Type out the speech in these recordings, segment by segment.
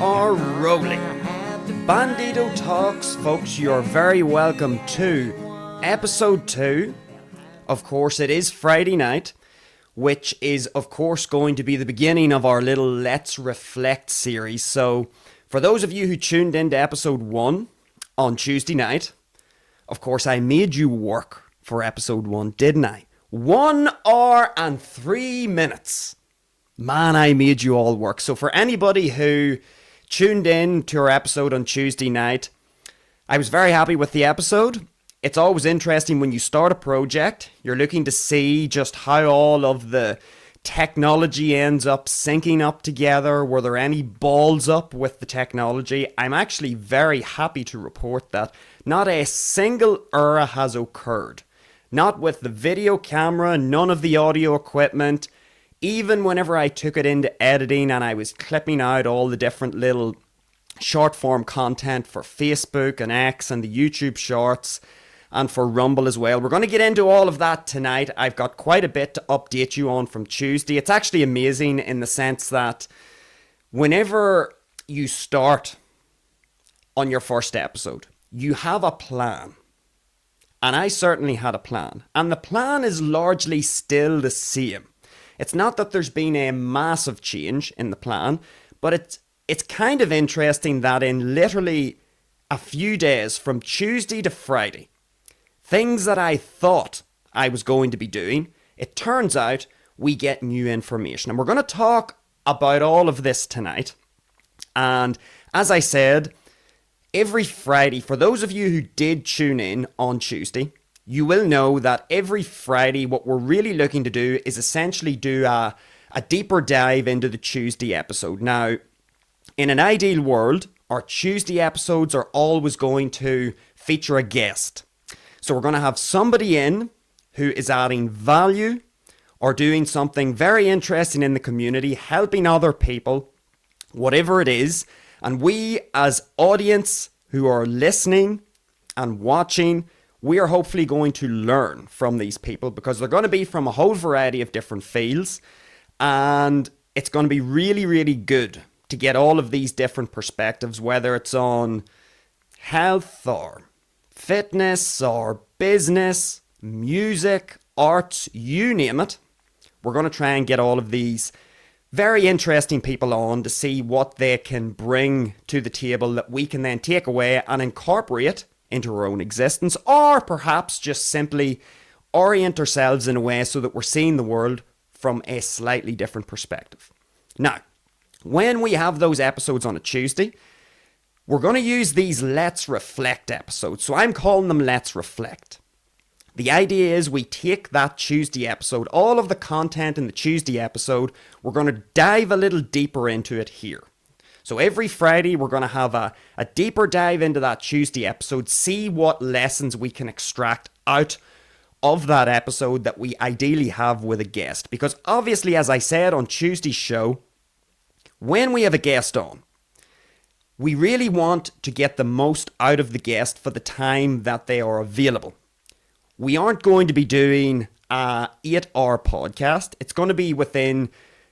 are rolling. Bandido Talks, folks, you're very welcome to episode 2. Of course, it is Friday night, which is, of course, going to be the beginning of our little Let's Reflect series. So, for those of you who tuned into episode 1 on Tuesday night, of course, I made you work for episode 1, didn't I? 1 hour and 3 minutes. Man, I made you all work. So for anybody who tuned in to our episode on Tuesday night, I was very happy with the episode. It's always interesting when you start a project, you're looking to see just how all of the technology ends up syncing up together. Were there any balls up with the technology? I'm actually very happy to report that not a single error has occurred. Not with the video camera, none of the audio equipment. Even whenever I took it into editing and I was clipping out all the different little short form content for Facebook and X and the YouTube shorts and for Rumble as well. We're going to get into all of that tonight. I've got quite a bit to update you on from Tuesday. It's actually amazing in the sense that whenever you start on your first episode, you have a plan. And I certainly had a plan. And the plan is largely still the same. It's not that there's been a massive change in the plan, but it's kind of interesting that in literally a few days from Tuesday to Friday, things that I thought I was going to be doing, it turns out we get new information. And we're going to talk about all of this tonight. And as I said, every Friday, for those of you who did tune in on Tuesday, you will know that every Friday what we're really looking to do is essentially do a deeper dive into the Tuesday episode. Now, in an ideal world, our Tuesday episodes are always going to feature a guest. So we're going to have somebody in who is adding value or doing something very interesting in the community, helping other people, whatever it is. And we as audience who are listening and watching, we are hopefully going to learn from these people because they're going to be from a whole variety of different fields. And it's going to be really, really good to get all of these different perspectives, whether it's on health or fitness or business, music, arts, you name it. We're going to try and get all of these very interesting people on to see what they can bring to the table that we can then take away and incorporate into our own existence, or perhaps just simply orient ourselves in a way so that we're seeing the world from a slightly different perspective. Now, when we have those episodes on a Tuesday, we're going to use these Let's Reflect episodes. So I'm calling them Let's Reflect. The idea is we take that Tuesday episode, all of the content in the Tuesday episode, we're going to dive a little deeper into it here. So every Friday, we're going to have a deeper dive into that Tuesday episode, see what lessons we can extract out of that episode that we ideally have with a guest. Because obviously, as I said on Tuesday's show, when we have a guest on, we really want to get the most out of the guest for the time that they are available. We aren't going to be doing a 8-hour podcast. It's going to be within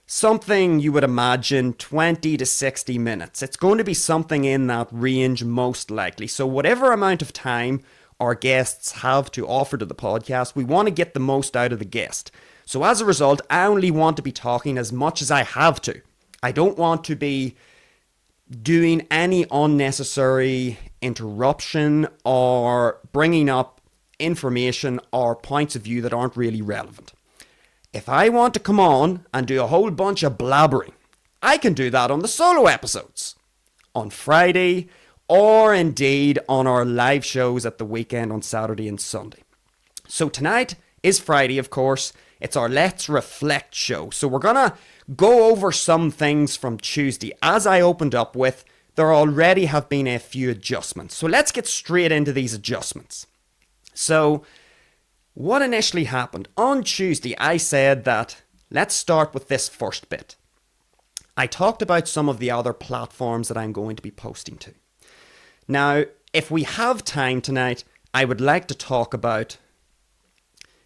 something you would imagine 20 to 60 minutes. It's going to be something in that range most likely. So whatever amount of time our guests have to offer to the podcast, we want to get the most out of the guest. So as a result, I only want to be talking as much as I have to. I don't want to be doing any unnecessary interruption or bringing up information or points of view that aren't really relevant. If I want to come on and do a whole bunch of blabbering, I can do that on the solo episodes, on Friday, or indeed on our live shows at the weekend on Saturday and Sunday. So tonight is Friday, of course. It's our Let's Reflect show. So we're going to go over some things from Tuesday. As I opened up with, there already have been a few adjustments. So let's get straight into these adjustments. So what initially happened? On Tuesday, I said that let's start with this first bit. I talked about some of the other platforms that I'm going to be posting to. Now, if we have time tonight, I would like to talk about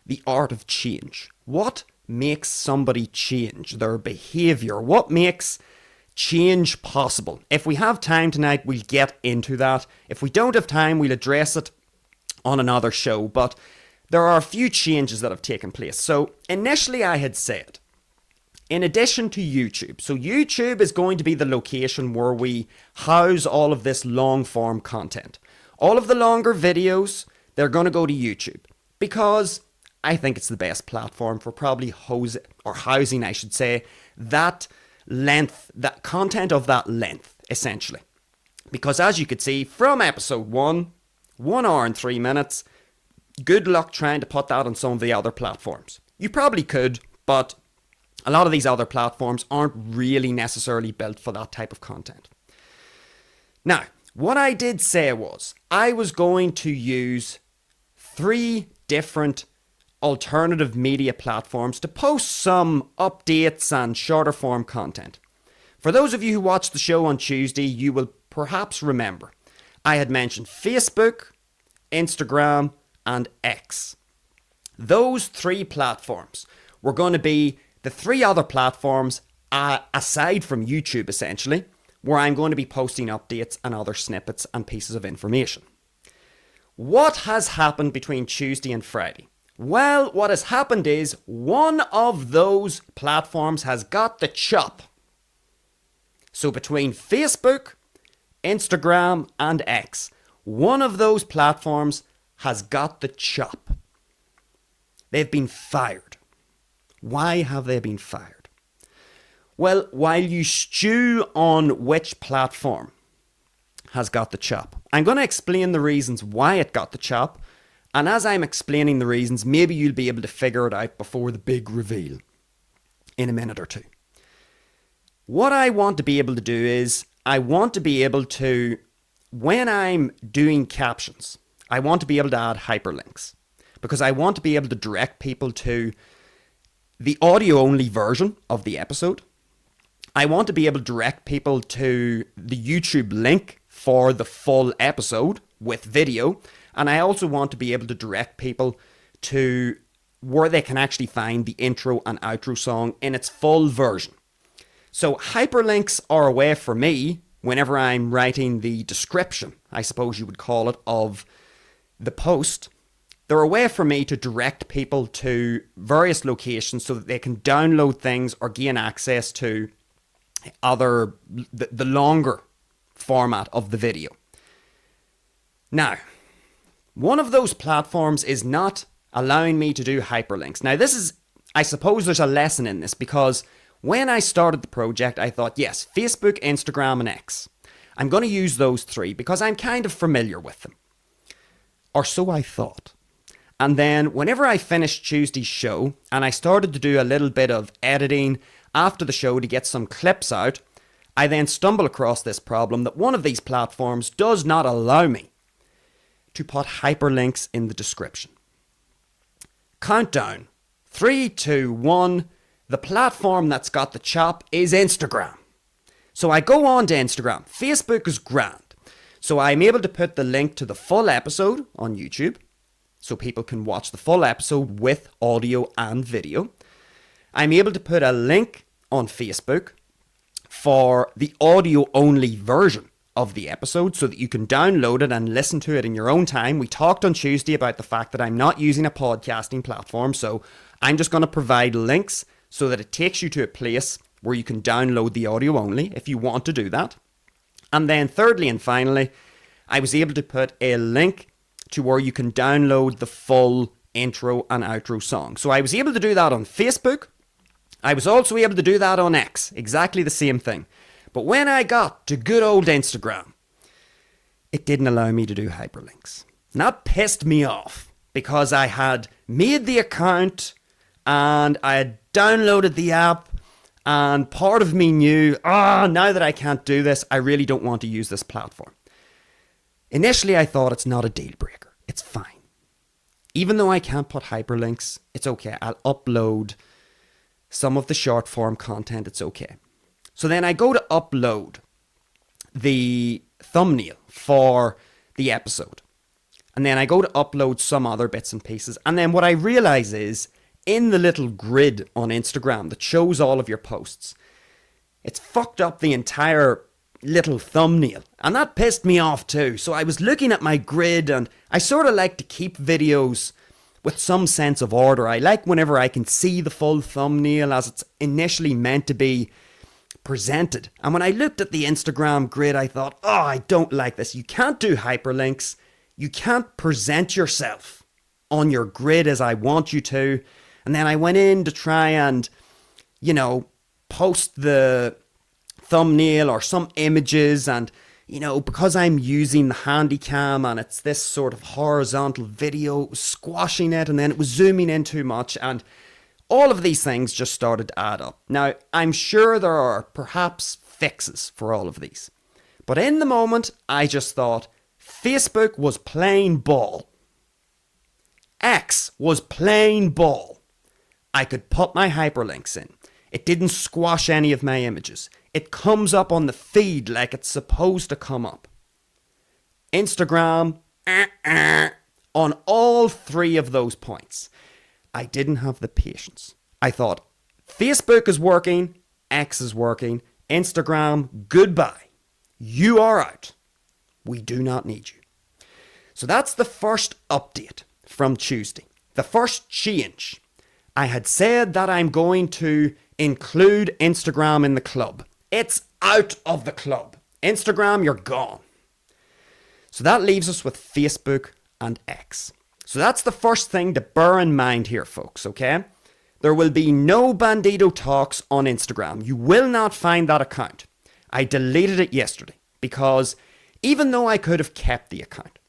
the art of change. What makes somebody change their behavior? What makes change possible. If we have time tonight, we'll get into that. If we don't have time, we'll address it on another show. But there are a few changes that have taken place. So initially I had said, in addition to YouTube, so YouTube is going to be the location where we house all of this long form content. All of the longer videos, they're going to go to YouTube because I think it's the best platform for probably housing, I should say, that length, that content of that length, essentially. Because as you could see from episode 1 hour and 3 minutes, good luck trying to put that on some of the other platforms. You probably could, but a lot of these other platforms aren't really necessarily built for that type of content. Now, what I did say was I was going to use 3 different alternative media platforms to post some updates and shorter form content. For those of you who watched the show on Tuesday, you will perhaps remember I had mentioned Facebook, Instagram, and X. Those 3 platforms were going to be the 3 other platforms aside from YouTube, essentially, where I'm going to be posting updates and other snippets and pieces of information. What has happened between Tuesday and Friday? Well, what has happened is one of those platforms has got the chop. So between Facebook, Instagram, and X, one of those platforms has got the chop. They've been fired. Why have they been fired? Well, while you stew on which platform has got the chop, I'm going to explain the reasons why it got the chop. And as I'm explaining the reasons, maybe you'll be able to figure it out before the big reveal in a minute or two. What I want to be able to do is, I want to be able to, when I'm doing captions, I want to be able to add hyperlinks. Because I want to be able to direct people to the audio-only version of the episode. I want to be able to direct people to the YouTube link for the full episode with video. And I also want to be able to direct people to where they can actually find the intro and outro song in its full version. So hyperlinks are a way for me, whenever I'm writing the description, I suppose you would call it, of the post, they're a way for me to direct people to various locations so that they can download things or gain access to the longer format of the video. Now, one of those platforms is not allowing me to do hyperlinks. Now, this is, I suppose there's a lesson in this, because when I started the project, I thought, yes, Facebook, Instagram, and X. I'm going to use those 3 because I'm kind of familiar with them. Or so I thought. And then whenever I finished Tuesday's show and I started to do a little bit of editing after the show to get some clips out, I then stumbled across this problem that one of these platforms does not allow me to put hyperlinks in the description. Countdown. 3, 2, 1. The platform that's got the chop is Instagram. So I go on to Instagram. Facebook is grand. So I'm able to put the link to the full episode on YouTube, so people can watch the full episode with audio and video. I'm able to put a link on Facebook for the audio-only version of the episode so that you can download it and listen to it in your own time. We talked on Tuesday about the fact that I'm not using a podcasting platform, so I'm just going to provide links so that it takes you to a place where you can download the audio only if you want to do that. And then thirdly and finally, I was able to put a link to where you can download the full intro and outro song. So I was able to do that on Facebook. I was also able to do that on X. Exactly the same thing. But when I got to good old Instagram, it didn't allow me to do hyperlinks. And that pissed me off because I had made the account and I had downloaded the app, and part of me knew, now that I can't do this, I really don't want to use this platform. Initially, I thought it's not a deal breaker. It's fine. Even though I can't put hyperlinks, it's okay. I'll upload some of the short form content. It's okay. So then I go to upload the thumbnail for the episode. And then I go to upload some other bits and pieces. And then what I realize is, in the little grid on Instagram that shows all of your posts, It's fucked up the entire little thumbnail, and that pissed me off too. So I was looking at my grid, and I sort of like to keep videos with some sense of order. I like whenever I can see the full thumbnail as it's initially meant to be presented. And when I looked at the Instagram grid, I thought, oh, I don't like this. You can't do hyperlinks. You can't present yourself on your grid as I want you to. And then I went in to try and, post the thumbnail or some images, and because I'm using the handy cam and it's this sort of horizontal video, squashing it, and then it was zooming in too much, and all of these things just started to add up. Now, I'm sure there are perhaps fixes for all of these, but in the moment I just thought Facebook was playing ball. X was playing ball. I could put my hyperlinks in. It didn't squash any of my images. It comes up on the feed like it's supposed to come up. Instagram, on all three of those points, I didn't have the patience. I thought, Facebook is working, X is working, Instagram, goodbye. You are out. We do not need you. So that's the first update from Tuesday. The first change. I had said that I'm going to include Instagram in the club. It's out of the club. Instagram, you're gone. So that leaves us with Facebook and X. So that's the first thing to bear in mind here, folks, okay? There will be no Bandido Talks on Instagram. You will not find that account. I deleted it yesterday because even though I could have kept the account,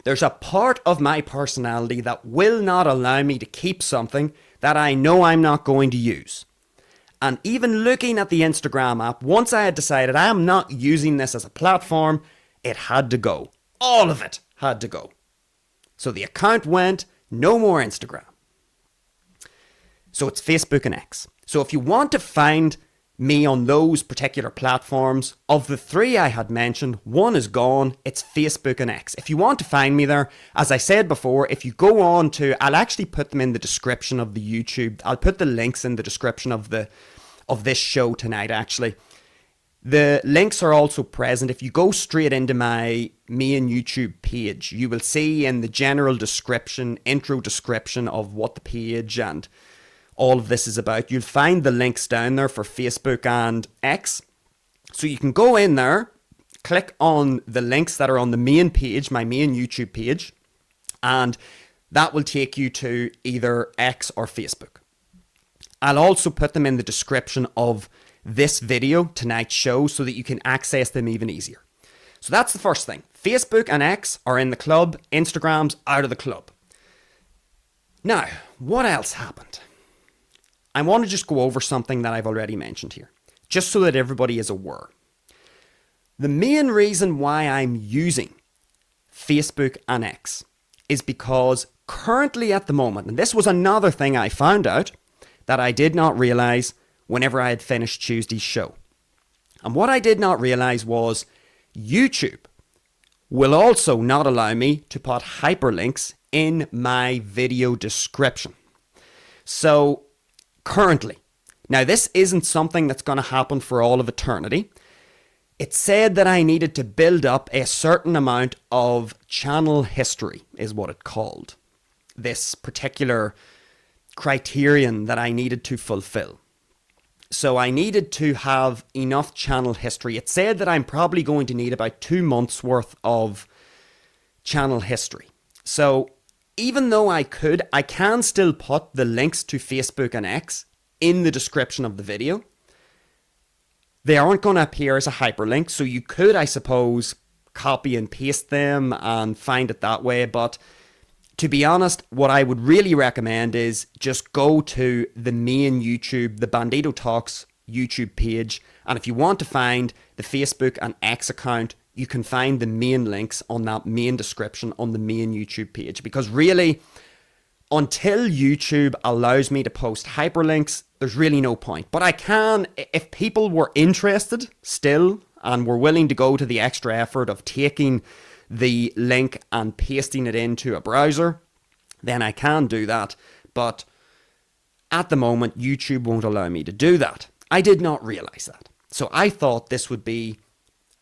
there's a part of my personality that will not allow me to keep something that I know I'm not going to use. And even looking at the Instagram app, once I had decided I am not using this as a platform, it had to go. All of it had to go. So the account went, no more Instagram. So it's Facebook and X. So if you want to find me on those particular platforms, of the three I had mentioned, one is gone. It's Facebook and X. If you want to find me there, as I said before, if you go on to, I'll actually put them in the description of the YouTube. I'll put the links in the description of this show tonight, actually. The links are also present. If you go straight into my main YouTube page, you will see in the general description, intro description of what the page and all of this is about, you'll find the links down there for Facebook and X. So you can go in there, click on the links that are on the main page, my main YouTube page, and that will take you to either X or Facebook. I'll also put them in the description of this video, tonight's show, so that you can access them even easier. So that's the first thing. Facebook and X are in the club, Instagram's out of the club. Now, what else happened? I want to just go over something that I've already mentioned here, just so that everybody is aware. The main reason why I'm using Facebook and X is because currently at the moment, and this was another thing I found out that I did not realize whenever I had finished Tuesday's show. And what I did not realize was YouTube will also not allow me to put hyperlinks in my video description. So currently, now this isn't something that's going to happen for all of eternity. It said that I needed to build up a certain amount of channel history, is what it called. This particular criterion that I needed to fulfill. So I needed to have enough channel history. It said that I'm probably going to need about 2 months worth of channel history. So even though I can still put the links to Facebook and X in the description of the video. They aren't going to appear as a hyperlink, so you could, I suppose, copy and paste them and find it that way. But to be honest, what I would really recommend is just go to the main YouTube, the Bandido Talks YouTube page. And if you want to find the Facebook and X account, you can find the main links on that main description on the main YouTube page. Because really, until YouTube allows me to post hyperlinks, there's really no point. But I can, if people were interested still and were willing to go to the extra effort of taking the link and pasting it into a browser, then I can do that. But at the moment, YouTube won't allow me to do that. I did not realize that. So I thought this would be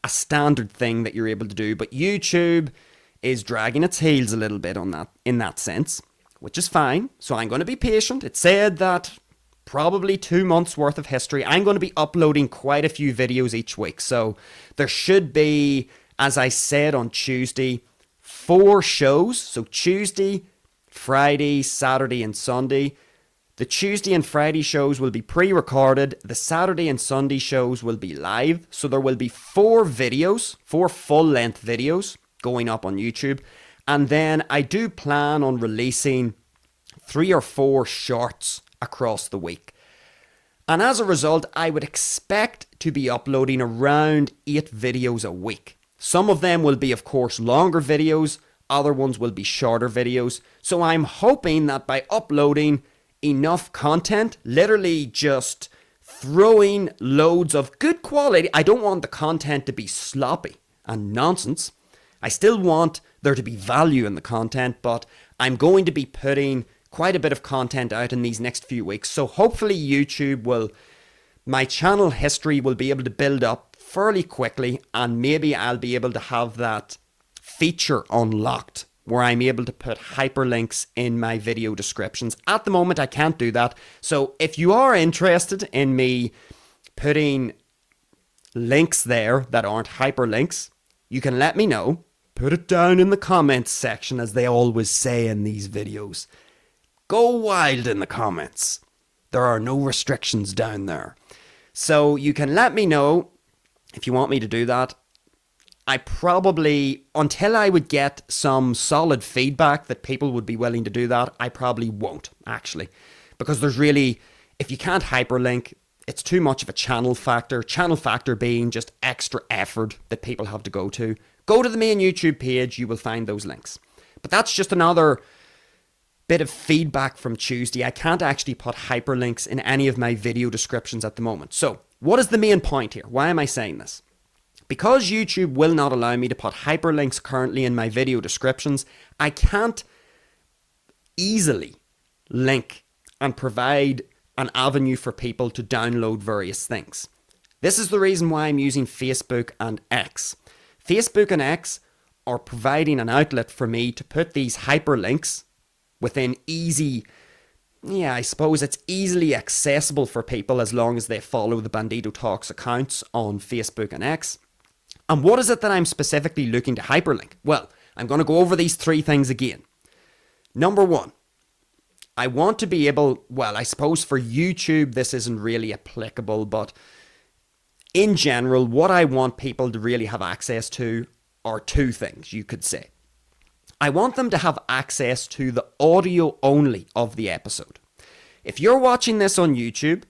a standard thing that you're able to do, but YouTube is dragging its heels a little bit on that, in that sense, which is fine. So I'm going to be patient. It said that probably 2 months worth of history. I'm going to be uploading quite a few videos each week. So there should be, as I said on Tuesday, 4 shows. So Tuesday, Friday, Saturday, and Sunday. The Tuesday and Friday shows will be pre-recorded. The Saturday and Sunday shows will be live. So there will be 4 videos, 4 full-length videos going up on YouTube. And then I do plan on releasing 3 or 4 shorts across the week. And as a result, I would expect to be uploading around 8 videos a week. Some of them will be, of course, longer videos. Other ones will be shorter videos. So I'm hoping that by uploading enough content, literally just throwing loads of good quality. I don't want the content to be sloppy and nonsense. I still want there to be value in the content, but I'm going to be putting quite a bit of content out in these next few weeks. So hopefully my channel history will be able to build up fairly quickly, and maybe I'll be able to have that feature unlocked where I'm able to put hyperlinks in my video descriptions. At the moment, I can't do that. So if you are interested in me putting links there that aren't hyperlinks, you can let me know. Put it down in the comments section, as they always say in these videos. Go wild in the comments. There are no restrictions down there. So you can let me know if you want me to do that. I probably, until I would get some solid feedback that people would be willing to do that, I probably won't, actually. Because there's really, if you can't hyperlink, it's too much of a channel factor. Channel factor being just extra effort that people have to go to. Go to the main YouTube page, you will find those links. But that's just another bit of feedback from Tuesday. I can't actually put hyperlinks in any of my video descriptions at the moment. So, what is the main point here? Why am I saying this? Because YouTube will not allow me to put hyperlinks currently in my video descriptions, I can't easily link and provide an avenue for people to download various things. This is the reason why I'm using Facebook and X. Facebook and X are providing an outlet for me to put these hyperlinks within I suppose it's easily accessible for people as long as they follow the Bandido Talks accounts on Facebook and X. And what is it that I'm specifically looking to hyperlink? Well, I'm going to go over these 3 things again. Number 1, I want to be able, I suppose for YouTube this isn't really applicable, but in general, what I want people to really have access to are 2 things, you could say. I want them to have access to the audio only of the episode. If you're watching this on YouTube,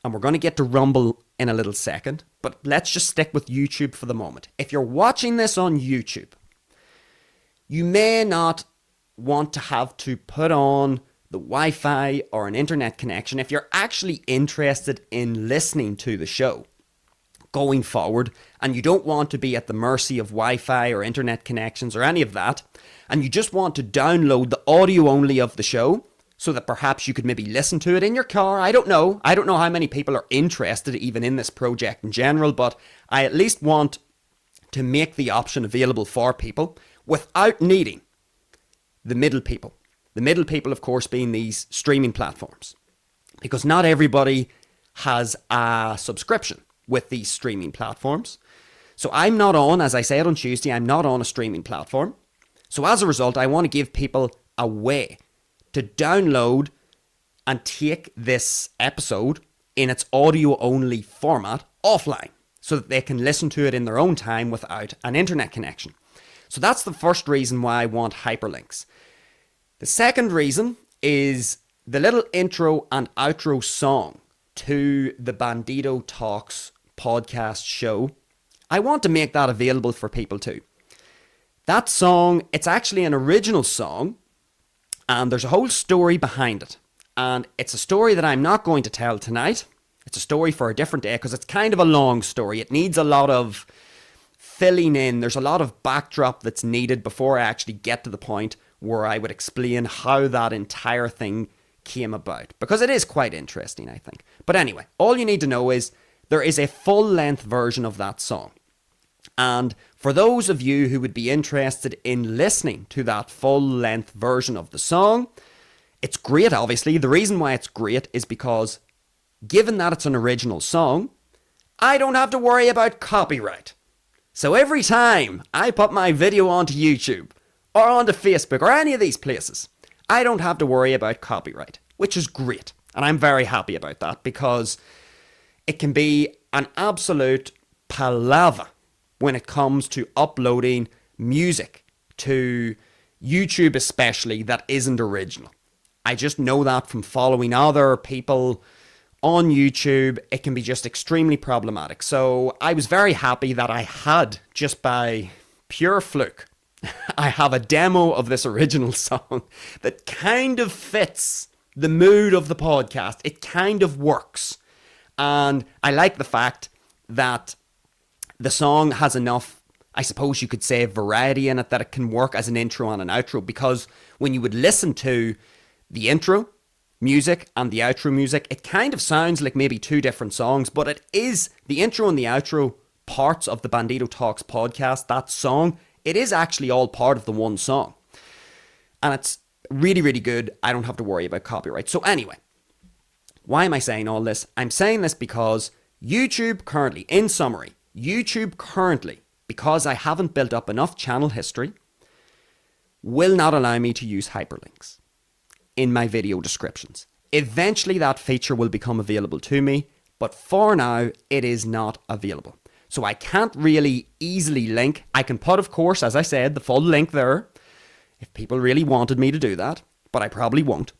and we're going to get to Rumble in a little second, but let's just stick with YouTube for the moment. If you're watching this on YouTube, you may not want to have to put on the Wi-Fi or an internet connection if you're actually interested in listening to the show going forward, and you don't want to be at the mercy of Wi-Fi or internet connections or any of that, and you just want to download the audio only of the show so that perhaps you could maybe listen to it in your car. I don't know how many people are interested even in this project in general, but I at least want to make the option available for people without needing the middle people. The middle people, of course, being these streaming platforms, because not everybody has a subscription with these streaming platforms. So I'm not on, as I said on Tuesday, I'm not on a streaming platform. So as a result, I want to give people a way to download and take this episode in its audio only format offline so that they can listen to it in their own time without an internet connection. So that's the first reason why I want hyperlinks. The second reason is the little intro and outro song to the Bandido Talks podcast show. I want to make that available for people too. That song, it's actually an original song, and there's a whole story behind it. And it's a story that I'm not going to tell tonight. It's a story for a different day because it's kind of a long story. It needs a lot of filling in. There's a lot of backdrop that's needed before I actually get to the point where I would explain how that entire thing came about. Because it is quite interesting, I think. But anyway, all you need to know is there is a full-length version of that song. And for those of you who would be interested in listening to that full-length version of the song, it's great, obviously. The reason why it's great is because, given that it's an original song, I don't have to worry about copyright. So every time I put my video onto YouTube, or onto Facebook, or any of these places, I don't have to worry about copyright, which is great. And I'm very happy about that, because it can be an absolute palaver when it comes to uploading music to YouTube, especially, that isn't original. I just know that from following other people on YouTube. It can be just extremely problematic. So I was very happy that I had, just by pure fluke, I have a demo of this original song that kind of fits the mood of the podcast. It kind of works. And I like the fact that the song has enough, I suppose you could say, variety in it, that it can work as an intro and an outro. Because when you would listen to the intro music and the outro music, it kind of sounds like maybe two different songs, but it is the intro and the outro parts of the Bandido Talks podcast. That song, it is actually all part of the one song. And it's really, really good. I don't have to worry about copyright. So anyway, why am I saying all this? I'm saying this because YouTube currently, in summary, YouTube currently, because I haven't built up enough channel history, will not allow me to use hyperlinks in my video descriptions. Eventually that feature will become available to me, but for now it is not available. So I can't really easily link. I can put, of course, as I said, the full link there if people really wanted me to do that, but I probably won't.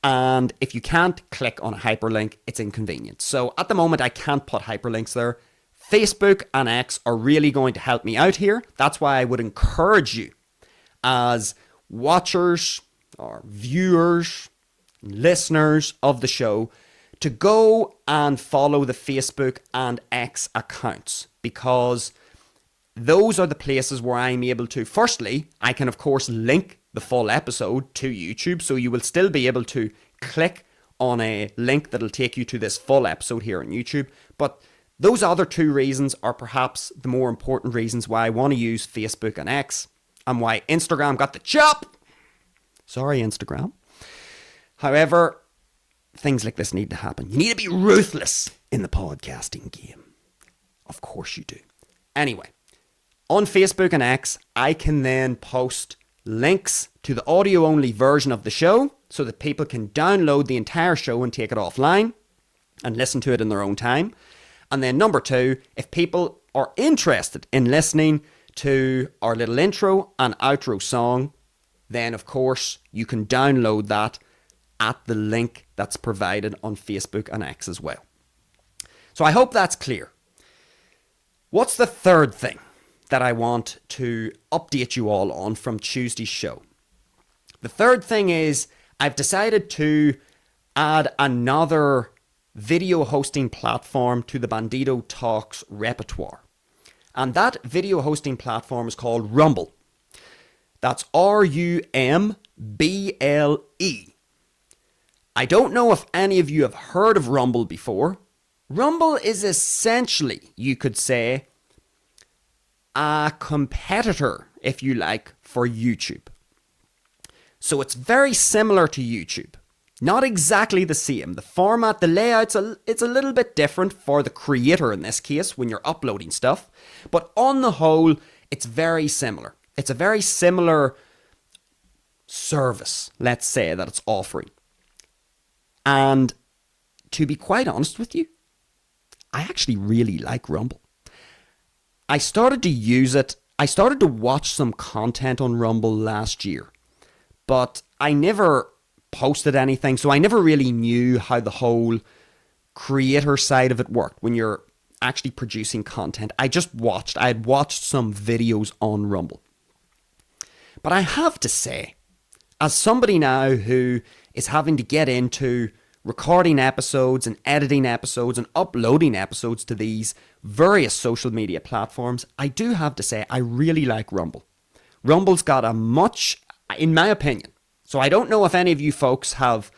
And if you can't click on a hyperlink, it's inconvenient. So at the moment, I can't put hyperlinks there. Facebook and X are really going to help me out here. That's why I would encourage you, as watchers or viewers, listeners of the show, to go and follow the Facebook and X accounts, because those are the places where I'm able to, firstly, I can of course link the full episode to YouTube, so you will still be able to click on a link that'll take you to this full episode here on YouTube. But those other two reasons are perhaps the more important reasons why I want to use Facebook and X, and why Instagram got the chop. Sorry, Instagram. However, things like this need to happen. You need to be ruthless in the podcasting game. Of course you do. Anyway, on Facebook and X, I can then post links to the audio-only version of the show so that people can download the entire show and take it offline and listen to it in their own time. And then number two, if people are interested in listening to our little intro and outro song, then of course you can download that at the link that's provided on Facebook and X as well. So I hope that's clear. What's the third thing that I want to update you all on from Tuesday's show? The third thing is I've decided to add another video hosting platform to the Bandido Talks repertoire. And that video hosting platform is called Rumble. That's RUMBLE. I don't know if any of you have heard of Rumble before. Rumble is essentially, you could say, a competitor, if you like, for YouTube. So it's very similar to YouTube. Not exactly the same. The format, the layout's it's a little bit different for the creator in this case when you're uploading stuff. But on the whole, it's very similar. It's a very similar service, let's say, that it's offering. And to be quite honest with you, I actually really like Rumble. I started to use it. I started to watch some content on Rumble last year, but I never posted anything, so I never really knew how the whole creator side of it worked when you're actually producing content. I had watched some videos on Rumble. But I have to say, as somebody now who is having to get into recording episodes and editing episodes and uploading episodes to these various social media platforms, I do have to say I really like Rumble. Rumble's got a much, in my opinion, so I don't know if any of you folks have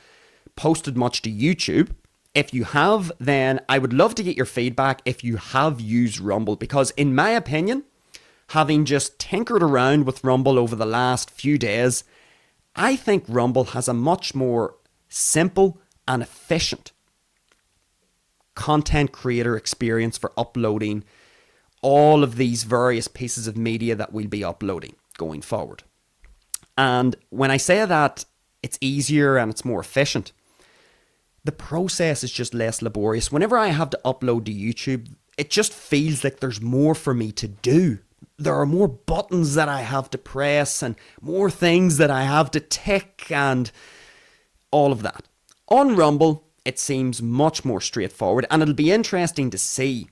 posted much to YouTube, If you have, then I would love to get your feedback if you have used Rumble, because in my opinion, having just tinkered around with Rumble over the last few days, I think Rumble has a much more simple and efficient content creator experience for uploading all of these various pieces of media that we'll be uploading going forward. And when I say that it's easier and it's more efficient, the process is just less laborious. Whenever I have to upload to YouTube, it just feels like there's more for me to do. There are more buttons that I have to press and more things that I have to tick and all of that. On Rumble, it seems much more straightforward, and it'll be interesting to see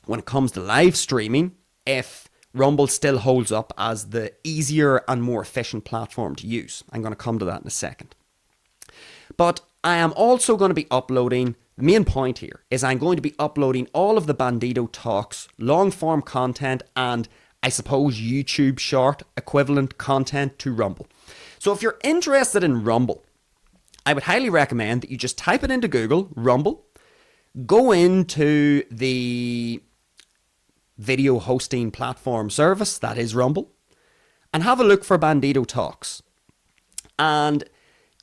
when it comes to live streaming if Rumble still holds up as the easier and more efficient platform to use. I'm going to come to that in a second. But I am also going to be uploading, the main point here is I'm going to be uploading all of the Bandido Talks, long form content, and I suppose YouTube short equivalent content to Rumble. So if you're interested in Rumble, I would highly recommend that you just type it into Google, Rumble, go into the video hosting platform service, that is Rumble, and have a look for Bandido Talks. And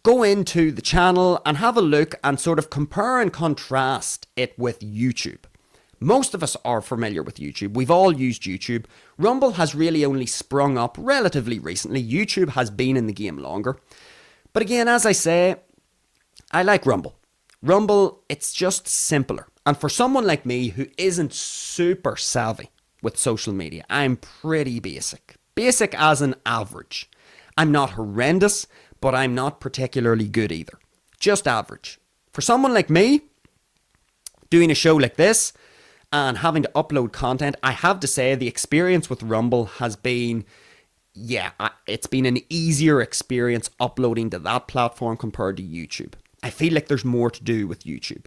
go into the channel and have a look and sort of compare and contrast it with YouTube. Most of us are familiar with YouTube. We've all used YouTube. Rumble has really only sprung up relatively recently. YouTube has been in the game longer. But again, as I say, I like Rumble. Rumble, it's just simpler. And for someone like me who isn't super savvy with social media, I'm pretty basic. Basic as an average. I'm not horrendous, but I'm not particularly good either. Just average. For someone like me, doing a show like this and having to upload content, I have to say the experience with Rumble has been, it's been an easier experience uploading to that platform compared to YouTube. I feel like there's more to do with YouTube.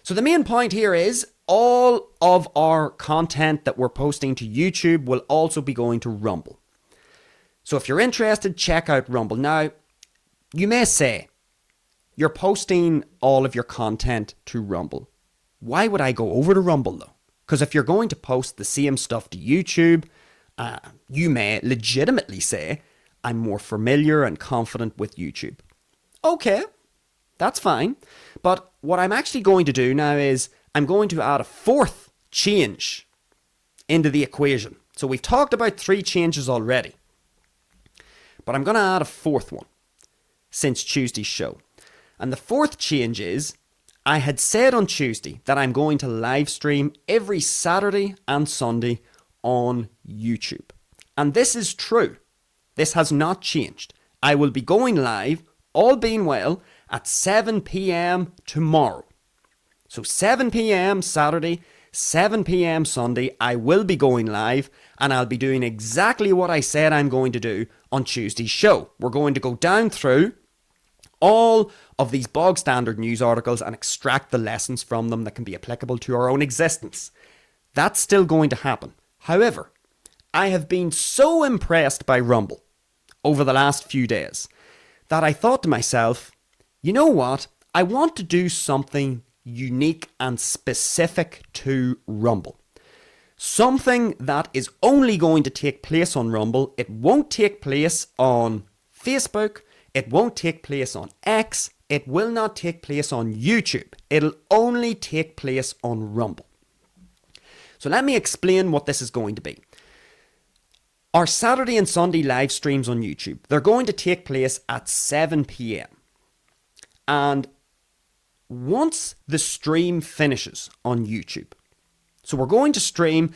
So the main point here is all of our content that we're posting to YouTube will also be going to Rumble. So if you're interested, check out Rumble. Now, you may say, you're posting all of your content to Rumble. Why would I go over to Rumble though? Because if you're going to post the same stuff to YouTube, you may legitimately say, I'm more familiar and confident with YouTube. Okay, that's fine. But what I'm actually going to do now is I'm going to add a fourth change into the equation. So we've talked about 3 changes already. But I'm going to add a fourth one since Tuesday's show. And the fourth change is, I had said on Tuesday that I'm going to live stream every Saturday and Sunday on YouTube. And this is true. This has not changed. I will be going live, all being well, at 7 p.m. tomorrow. So 7 p.m. Saturday, 7 p.m. Sunday, I will be going live and I'll be doing exactly what I said I'm going to do on Tuesday's show. We're going to go down through all of these bog standard news articles and extract the lessons from them that can be applicable to our own existence. That's still going to happen. However, I have been so impressed by Rumble over the last few days that I thought to myself, you know what? I want to do something unique and specific to Rumble. Something that is only going to take place on Rumble. It won't take place on Facebook. It won't take place on X. It will not take place on YouTube. It'll only take place on Rumble. So let me explain what this is going to be. Our Saturday and Sunday live streams on YouTube, they're going to take place at 7 p.m. And once the stream finishes on YouTube, so we're going to stream,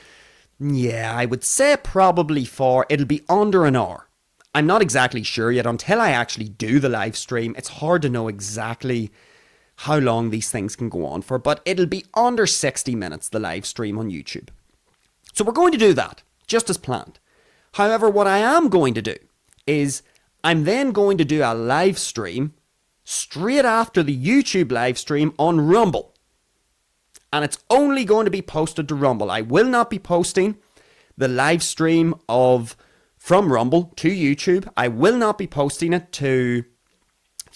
I would say probably it'll be under an hour. I'm not exactly sure yet until I actually do the live stream. It's hard to know exactly how long these things can go on for, but it'll be under 60 minutes, the live stream on YouTube. So we're going to do that, just as planned. However, what I am going to do is I'm then going to do a live stream straight after the YouTube live stream on Rumble. And it's only going to be posted to Rumble. I will not be posting the live stream from Rumble to YouTube. I will not be posting it to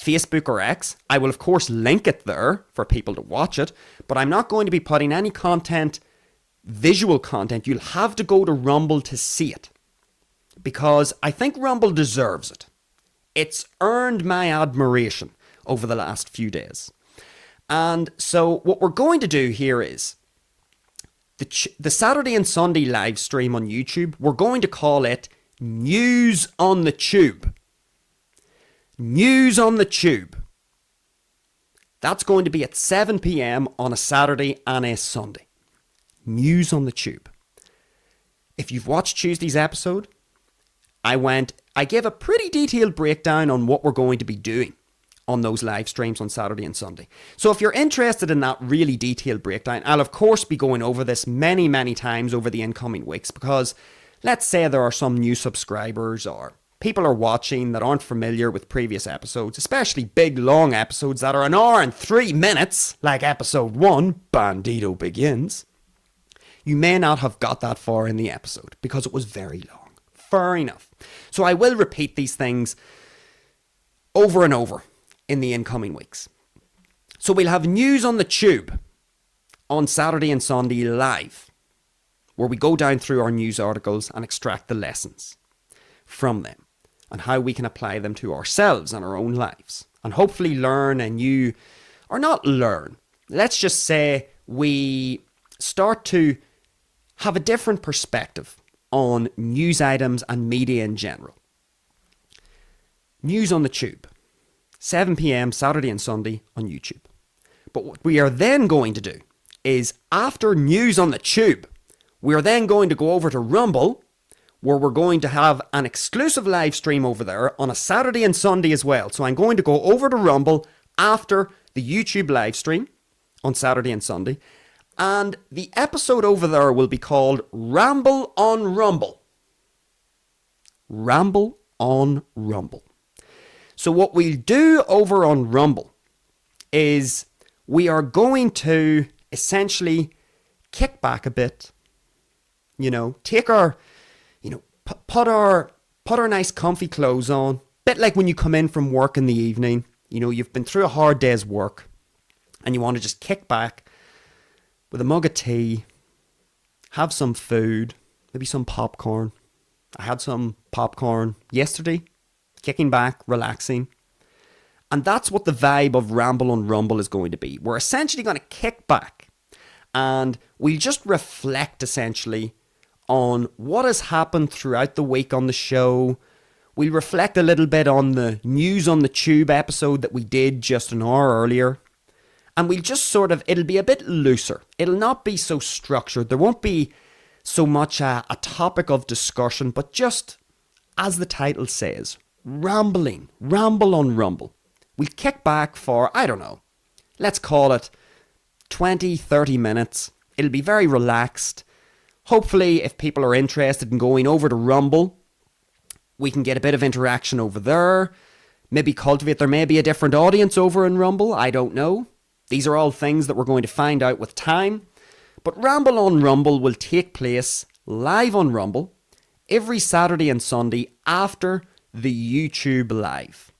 Facebook or X. I will, of course, link it there for people to watch it, but I'm not going to be putting any content, visual content. You'll have to go to Rumble to see it, because I think Rumble deserves it. It's earned my admiration over the last few days. And so what we're going to do here is the Saturday and Sunday live stream on YouTube, we're going to call it News on the Tube. News on the Tube. That's going to be at 7 p.m. on a Saturday and a Sunday. News on the Tube. If you've watched Tuesday's episode, I gave a pretty detailed breakdown on what we're going to be doing on those live streams on Saturday and Sunday. So if you're interested in that really detailed breakdown, I'll of course be going over this many, many times over the incoming weeks, because let's say there are some new subscribers or people are watching that aren't familiar with previous episodes, especially big long episodes that are an hour and 3 minutes, like episode 1, Bandido Begins. You may not have got that far in the episode because it was very long. Fair enough. So I will repeat these things over and over in the incoming weeks. So we'll have News on the Tube on Saturday and Sunday live, where we go down through our news articles and extract the lessons from them and how we can apply them to ourselves and our own lives, and hopefully learn a new, or not learn, let's just say we start to have a different perspective on news items and media in general. News on the Tube, 7 p.m. Saturday and Sunday on YouTube. But what we are then going to do is, after News on the Tube, we are then going to go over to Rumble, where we're going to have an exclusive live stream over there on a Saturday and Sunday as well. So I'm going to go over to Rumble after the YouTube live stream on Saturday and Sunday, and the episode over there will be called Ramble on Rumble. Ramble on Rumble. So what we'll do over on Rumble is we are going to essentially kick back a bit, take our, put our nice comfy clothes on, bit like when you come in from work in the evening, you've been through a hard day's work and you want to just kick back with a mug of tea, have some food, maybe some popcorn. I had some popcorn yesterday, kicking back, relaxing. And that's what the vibe of Ramble on Rumble is going to be. We're essentially going to kick back and we'll just reflect essentially on what has happened throughout the week on the show. We'll reflect a little bit on the News on the Tube episode that we did just an hour earlier. And we'll just it'll be a bit looser. It'll not be so structured. There won't be so much a topic of discussion, but just, as the title says, rambling, Ramble on Rumble. We'll kick back for, I don't know, let's call it 20, 30 minutes. It'll be very relaxed. Hopefully, if people are interested in going over to Rumble, we can get a bit of interaction over there. Maybe cultivate, there may be a different audience over in Rumble, I don't know. These are all things that we're going to find out with time. But Ramble on Rumble will take place live on Rumble every Saturday and Sunday after the YouTube live.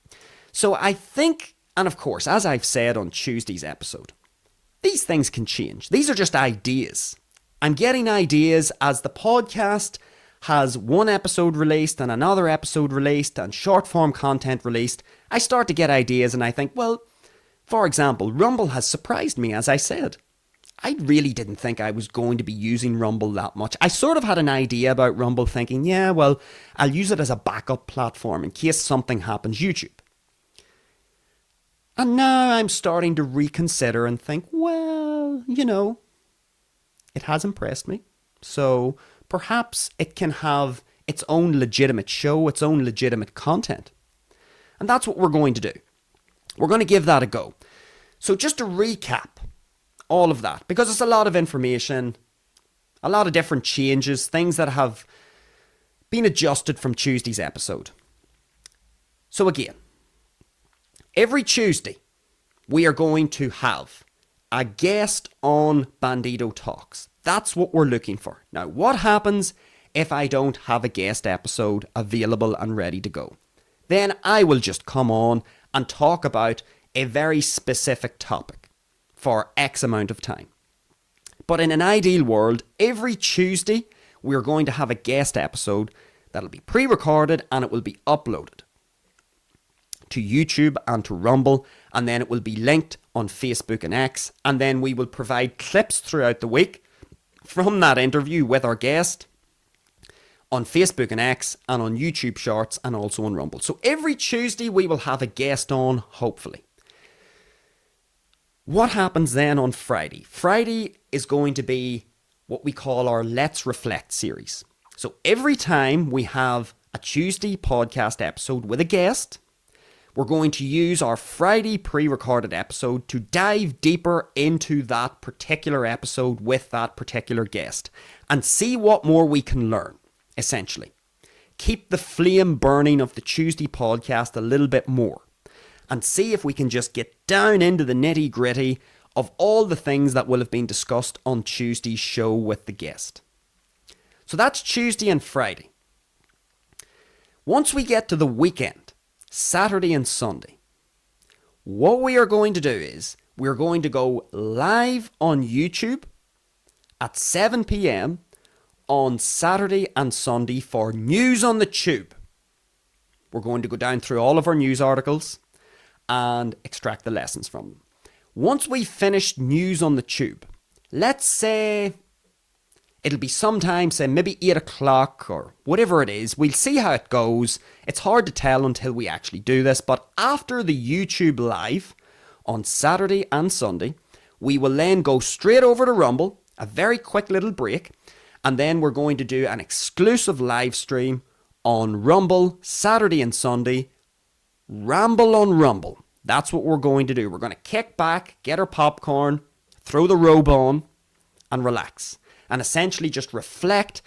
So I think, and of course, as I've said on Tuesday's episode, these things can change. These are just ideas. I'm getting ideas as the podcast has one episode released and another episode released and short form content released. I start to get ideas and I think, well, for example, Rumble has surprised me, as I said. I really didn't think I was going to be using Rumble that much. I sort of had an idea about Rumble thinking, yeah, well, I'll use it as a backup platform in case something happens YouTube. And now I'm starting to reconsider and think, well, it has impressed me. So perhaps it can have its own legitimate show, its own legitimate content. And that's what we're going to do. We're going to give that a go. So just to recap all of that, because it's a lot of information, a lot of different changes, things that have been adjusted from Tuesday's episode. So again, every Tuesday, we are going to have a guest on Bandido Talks. That's what we're looking for. Now, what happens if I don't have a guest episode available and ready to go? Then I will just come on and talk about a very specific topic for X amount of time. But in an ideal world, every Tuesday, we're going to have a guest episode that'll be pre-recorded and it will be uploaded to YouTube and to Rumble, and then it will be linked on Facebook and X, and then we will provide clips throughout the week from that interview with our guest on Facebook and X and on YouTube Shorts and also on Rumble. So every Tuesday we will have a guest on, hopefully. What happens then on Friday? Friday is going to be what we call our Let's Reflect series. So every time we have a Tuesday podcast episode with a guest, we're going to use our Friday pre-recorded episode to dive deeper into that particular episode with that particular guest and see what more we can learn, essentially. Keep the flame burning of the Tuesday podcast a little bit more and see if we can just get down into the nitty-gritty of all the things that will have been discussed on Tuesday's show with the guest. So that's Tuesday and Friday. Once we get to the weekend, Saturday and Sunday, what we are going to do is we're going to go live on YouTube at 7 p.m. on Saturday and Sunday for News on the Tube. We're going to go down through all of our news articles and extract the lessons from them. Once we've finished News on the Tube, let's say it'll be sometime, say maybe 8 o'clock or whatever it is. We'll see how it goes. It's hard to tell until we actually do this. But after the YouTube live on Saturday and Sunday, we will then go straight over to Rumble, a very quick little break. And then we're going to do an exclusive live stream on Rumble Saturday and Sunday. Ramble on Rumble. That's what we're going to do. We're going to kick back, get our popcorn, throw the robe on and relax. And essentially just reflect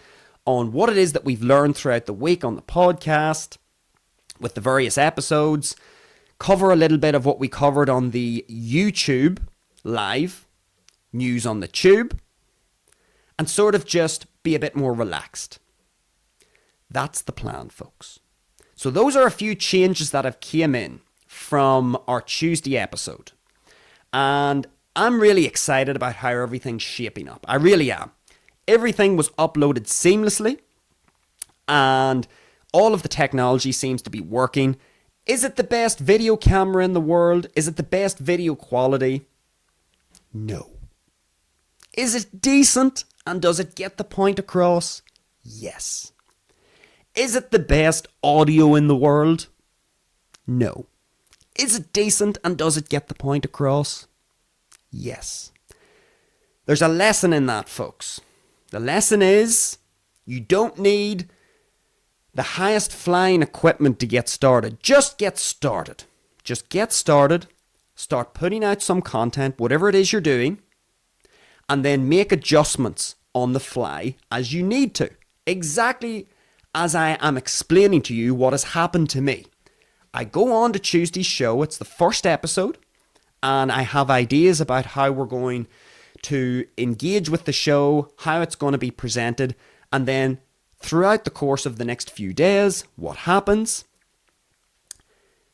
on what it is that we've learned throughout the week on the podcast with the various episodes. Cover a little bit of what we covered on the YouTube live, News on the Tube, and sort of just be a bit more relaxed. That's the plan, folks. So those are a few changes that have came in from our Tuesday episode. And I'm really excited about how everything's shaping up. I really am. Everything was uploaded seamlessly and all of the technology seems to be working. Is it the best video camera in the world? Is it the best video quality? No. Is it decent and does it get the point across? Yes. Is it the best audio in the world? No. Is it decent and does it get the point across? Yes. There's a lesson in that, folks. The lesson is you don't need the highest flying equipment to get started. Just get started. Just get started. Start putting out some content, whatever it is you're doing, and then make adjustments on the fly as you need to. Exactly as I am explaining to you what has happened to me. I go on to Tuesday's show. It's the first episode, and I have ideas about how we're going to engage with the show, how it's going to be presented, and then throughout the course of the next few days, what happens?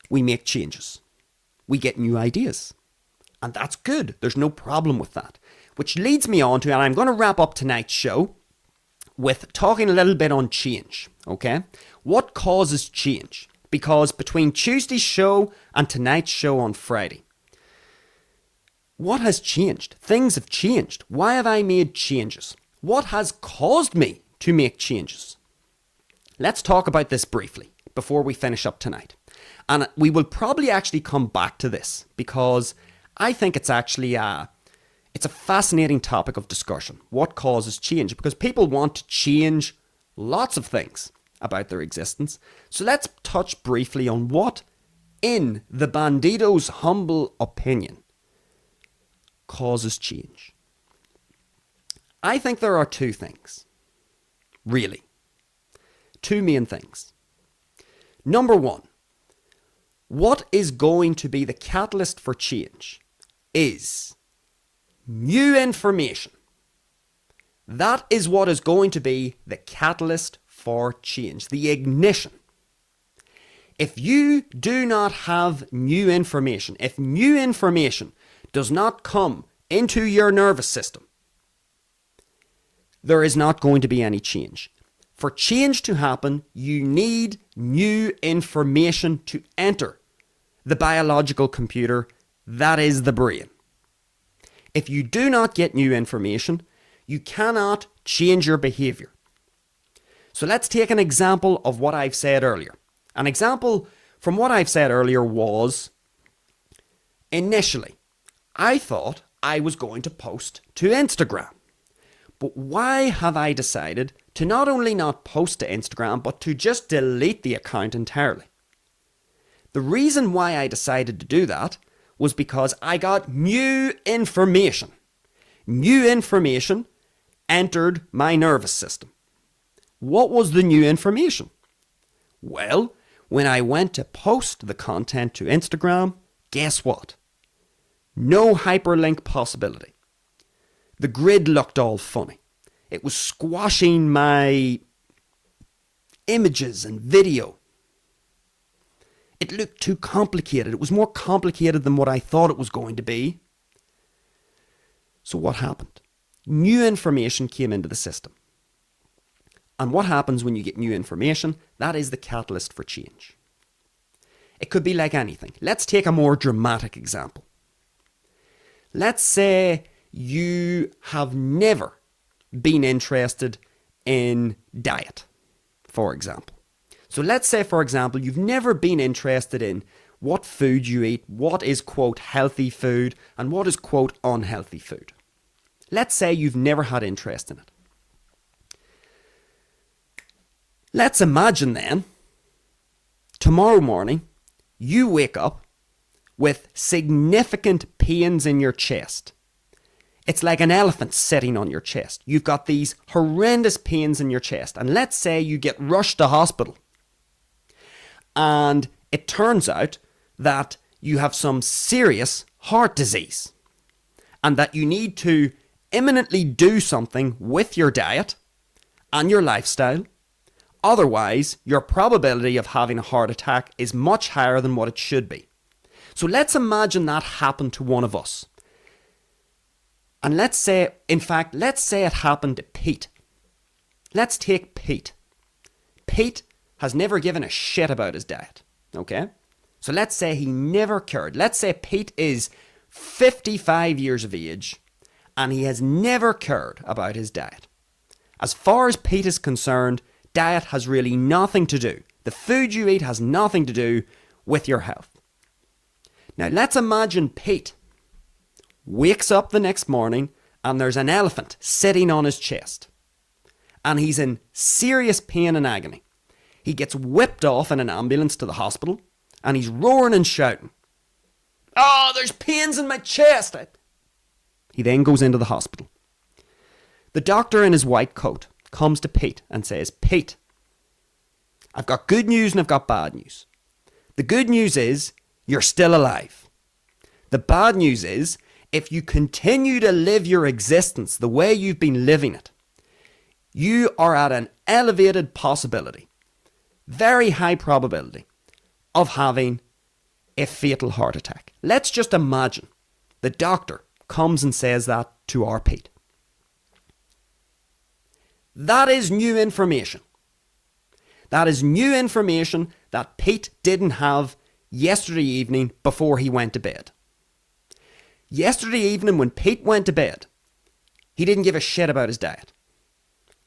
We make changes. We get new ideas. And that's good. There's no problem with that. Which leads me on to, and I'm going to wrap up tonight's show with talking a little bit on change, okay? What causes change? Because between Tuesday's show and tonight's show on Friday, what has changed? Things have changed. Why have I made changes? What has caused me to make changes? Let's talk about this briefly before we finish up tonight. And we will probably actually come back to this because I think it's actually it's a fascinating topic of discussion. What causes change? Because people want to change lots of things about their existence. So let's touch briefly on what, in the Bandido's humble opinion, causes change. I think there are two things. Really. Two main things. Number one, what is going to be the catalyst for change is new information. That is what is going to be the catalyst for change, the ignition. If you do not have new information, if new information does not come into your nervous system, there is not going to be any change. For change to happen, you need new information to enter the biological computer that is the brain. If you do not get new information, you cannot change your behavior. So let's take an example of what I've said earlier. An example from what I've said earlier was, initially, I thought I was going to post to Instagram. But why have I decided to not only not post to Instagram, but to just delete the account entirely? The reason why I decided to do that was because I got new information. New information entered my nervous system. What was the new information? Well, when I went to post the content to Instagram, guess what? No hyperlink possibility. The grid looked all funny. It was squashing my images and video. It looked too complicated. It was more complicated than what I thought it was going to be. So what happened? New information came into the system. And what happens when you get new information? That is the catalyst for change. It could be like anything. Let's take a more dramatic example. Let's say you have never been interested in diet, for example. So let's say, for example, you've never been interested in what food you eat, what is, quote, healthy food, and what is, quote, unhealthy food. Let's say you've never had interest in it. Let's imagine then, tomorrow morning, you wake up with significant pains in your chest. It's like an elephant sitting on your chest. You've got these horrendous pains in your chest. And let's say you get rushed to hospital. And it turns out that you have some serious heart disease. And that you need to imminently do something with your diet and your lifestyle. Otherwise, your probability of having a heart attack is much higher than what it should be. So let's imagine that happened to one of us. And let's say it happened to Pete. Let's take Pete. Pete has never given a shit about his diet, okay? So let's say he never cared. Let's say Pete is 55 years of age and he has never cared about his diet. As far as Pete is concerned, diet has really nothing to do. The food you eat has nothing to do with your health. Now let's imagine Pete wakes up the next morning and there's an elephant sitting on his chest. And he's in serious pain and agony. He gets whipped off in an ambulance to the hospital and he's roaring and shouting, "Oh, there's pains in my chest!" He then goes into the hospital. The doctor in his white coat comes to Pete and says, "Pete, I've got good news and I've got bad news. The good news is you're still alive. The bad news is if you continue to live your existence the way you've been living it, you are at an elevated possibility, very high probability, of having a fatal heart attack." Let's just imagine the doctor comes and says that to our Pete. That is new information. That is new information that Pete didn't have yesterday evening before he went to bed. Yesterday evening when Pete went to bed, he didn't give a shit about his diet.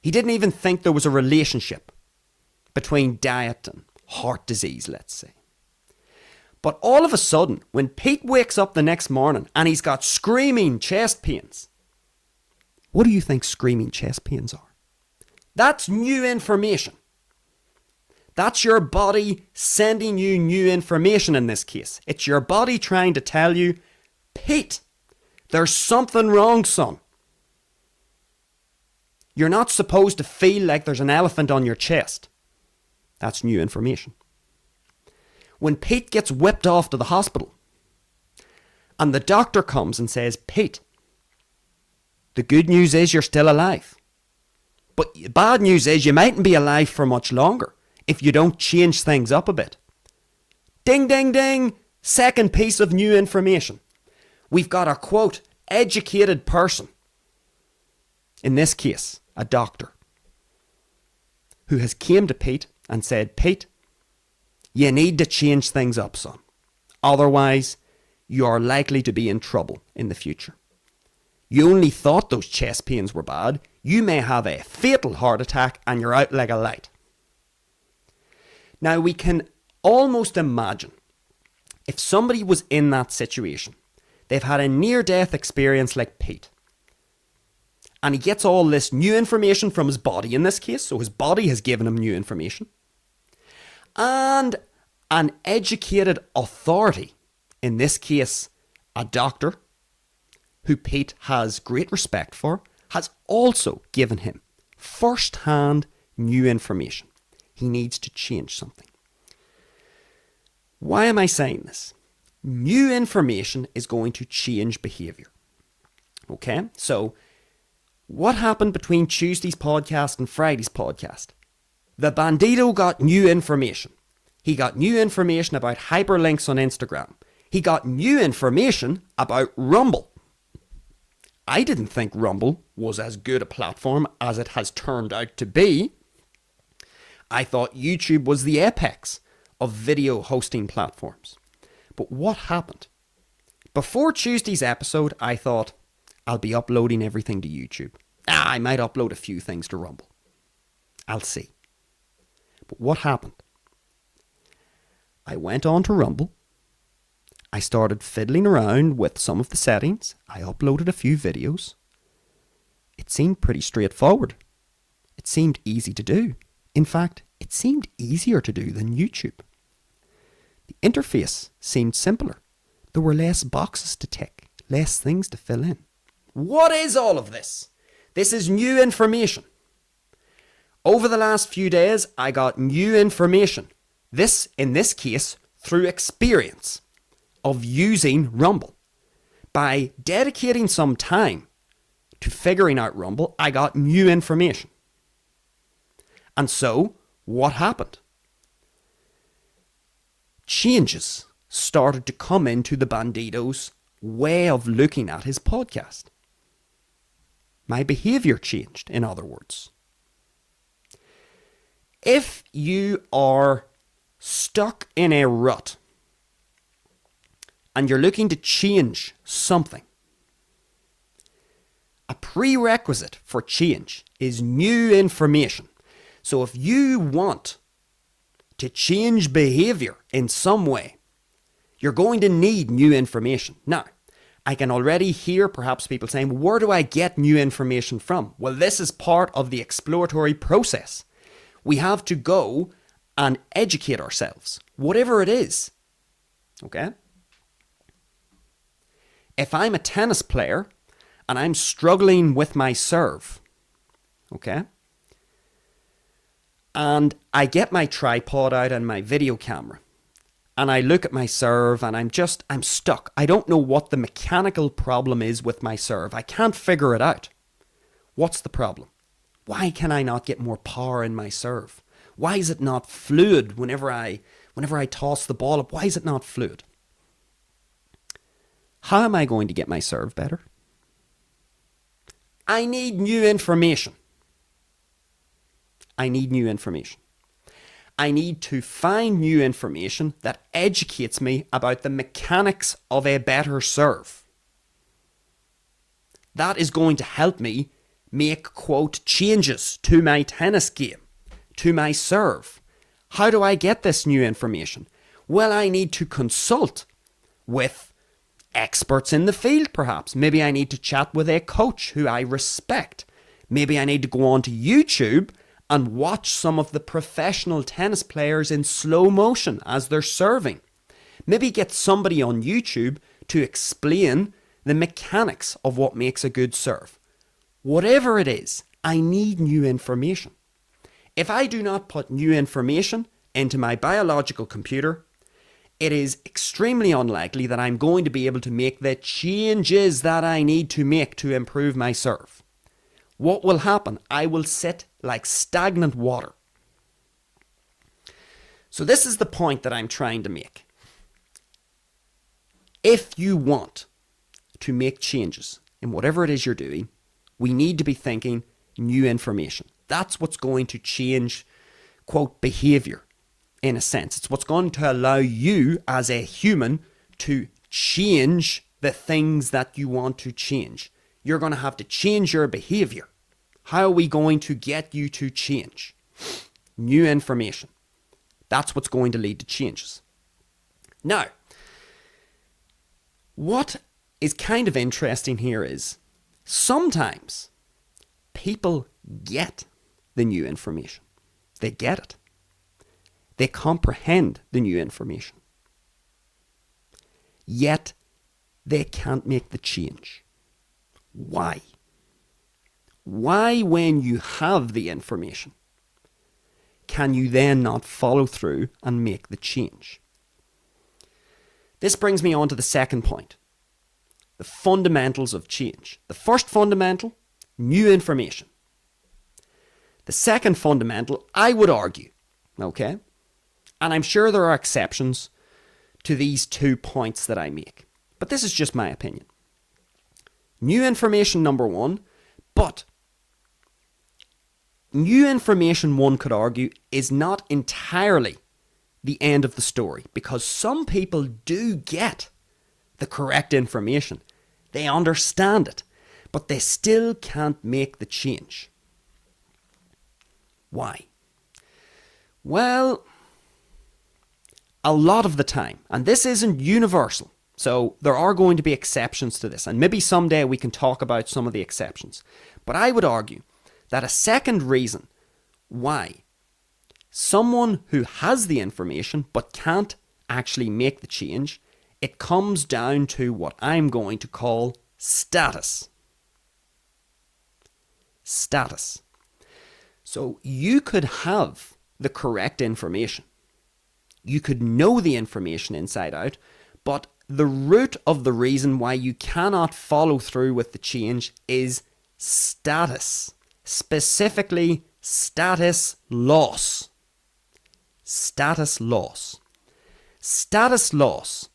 He didn't even think there was a relationship between diet and heart disease, let's say. But all of a sudden, when Pete wakes up the next morning and he's got screaming chest pains, what do you think screaming chest pains are? That's new information. That's your body sending you new information in this case. It's your body trying to tell you, "Pete, there's something wrong, son. You're not supposed to feel like there's an elephant on your chest." That's new information. When Pete gets whipped off to the hospital and the doctor comes and says, "Pete, the good news is you're still alive. But the bad news is you mightn't be alive for much longer if you don't change things up a bit." Ding, ding, ding. Second piece of new information. We've got a, quote, educated person. In this case, a doctor, who has came to Pete and said, Pete, you need to change things up, son. Otherwise, you are likely to be in trouble in the future. You only thought those chest pains were bad. You may have a fatal heart attack and you're out like a light. Now, we can almost imagine if somebody was in that situation, they've had a near-death experience like Pete, and he gets all this new information from his body in this case, so his body has given him new information, and an educated authority, in this case, a doctor, who Pete has great respect for, has also given him first-hand new information. He needs to change something. Why am I saying this? New information is going to change behaviour. Okay, so what happened between Tuesday's podcast and Friday's podcast? The Bandido got new information. He got new information about hyperlinks on Instagram. He got new information about Rumble. I didn't think Rumble was as good a platform as it has turned out to be. I thought YouTube was the apex of video hosting platforms. But what happened? Before Tuesday's episode, I thought, I'll be uploading everything to YouTube. I might upload a few things to Rumble. I'll see. But what happened? I went on to Rumble. I started fiddling around with some of the settings. I uploaded a few videos. It seemed pretty straightforward. It seemed easy to do. In fact, it seemed easier to do than YouTube. The interface seemed simpler. There were less boxes to tick, less things to fill in. What is all of this? This is new information. Over the last few days, I got new information. This, in this case, through experience of using Rumble. By dedicating some time to figuring out Rumble, I got new information. And so, what happened? Changes started to come into the Bandido's way of looking at his podcast. My behaviour changed, in other words. If you are stuck in a rut and you're looking to change something, a prerequisite for change is new information. So if you want to change behaviour in some way, you're going to need new information. Now, I can already hear perhaps people saying, where do I get new information from? Well, this is part of the exploratory process. We have to go and educate ourselves, whatever it is. Okay? If I'm a tennis player and I'm struggling with my serve, okay, and I get my tripod out and my video camera, and I look at my serve and I'm stuck. I don't know what the mechanical problem is with my serve. I can't figure it out. What's the problem? Why can I not get more power in my serve? Why is it not fluid whenever I toss the ball up? Why is it not fluid? How am I going to get my serve better? I need new information. I need new information. I need to find new information that educates me about the mechanics of a better serve. That is going to help me make, quote, changes to my tennis game, to my serve. How do I get this new information? Well, I need to consult with experts in the field, perhaps. Maybe I need to chat with a coach who I respect. Maybe I need to go on to YouTube and watch some of the professional tennis players in slow motion as they're serving. Maybe get somebody on YouTube to explain the mechanics of what makes a good serve. Whatever it is, I need new information. If I do not put new information into my biological computer, it is extremely unlikely that I'm going to be able to make the changes that I need to make to improve my serve. What will happen? I will sit like stagnant water. So this is the point that I'm trying to make. If you want to make changes in whatever it is you're doing, we need to be thinking new information. That's what's going to change, quote, behavior in a sense. It's what's going to allow you as a human to change the things that you want to change. You're going to have to change your behavior. How are we going to get you to change? New information. That's what's going to lead to changes. Now, what is kind of interesting here is sometimes people get the new information. They get it. They comprehend the new information. Yet they can't make the change. Why? Why, when you have the information, can you then not follow through and make the change? This brings me on to the second point. The fundamentals of change. The first fundamental, new information. The second fundamental, I would argue, okay, and I'm sure there are exceptions to these 2 points that I make, but this is just my opinion. New information, number one, but new information, one could argue, is not entirely the end of the story, because some people do get the correct information. They understand it, but they still can't make the change. Why? Well, a lot of the time, and this isn't universal, so there are going to be exceptions to this, and maybe someday we can talk about some of the exceptions. But I would argue that a second reason why someone who has the information but can't actually make the change, it comes down to what I'm going to call status. Status. So you could have the correct information. You could know the information inside out, but the root of the reason why you cannot follow through with the change is status. Specifically, status loss. Status loss. Status loss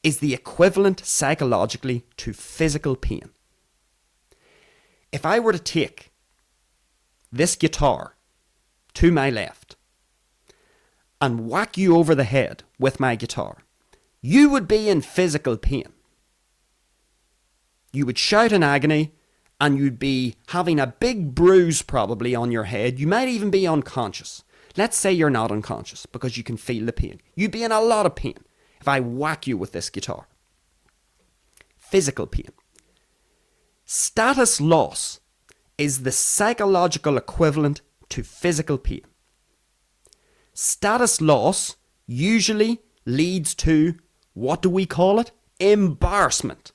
is the equivalent psychologically to physical pain. If I were to take this guitar to my left and whack you over the head with my guitar, you would be in physical pain. You would shout in agony, and you'd be having a big bruise probably on your head. You might even be unconscious. Let's say you're not unconscious because you can feel the pain. You'd be in a lot of pain if I whack you with this guitar. Physical pain. Status loss is the psychological equivalent to physical pain. Status loss usually leads to, what do we call it? Embarrassment.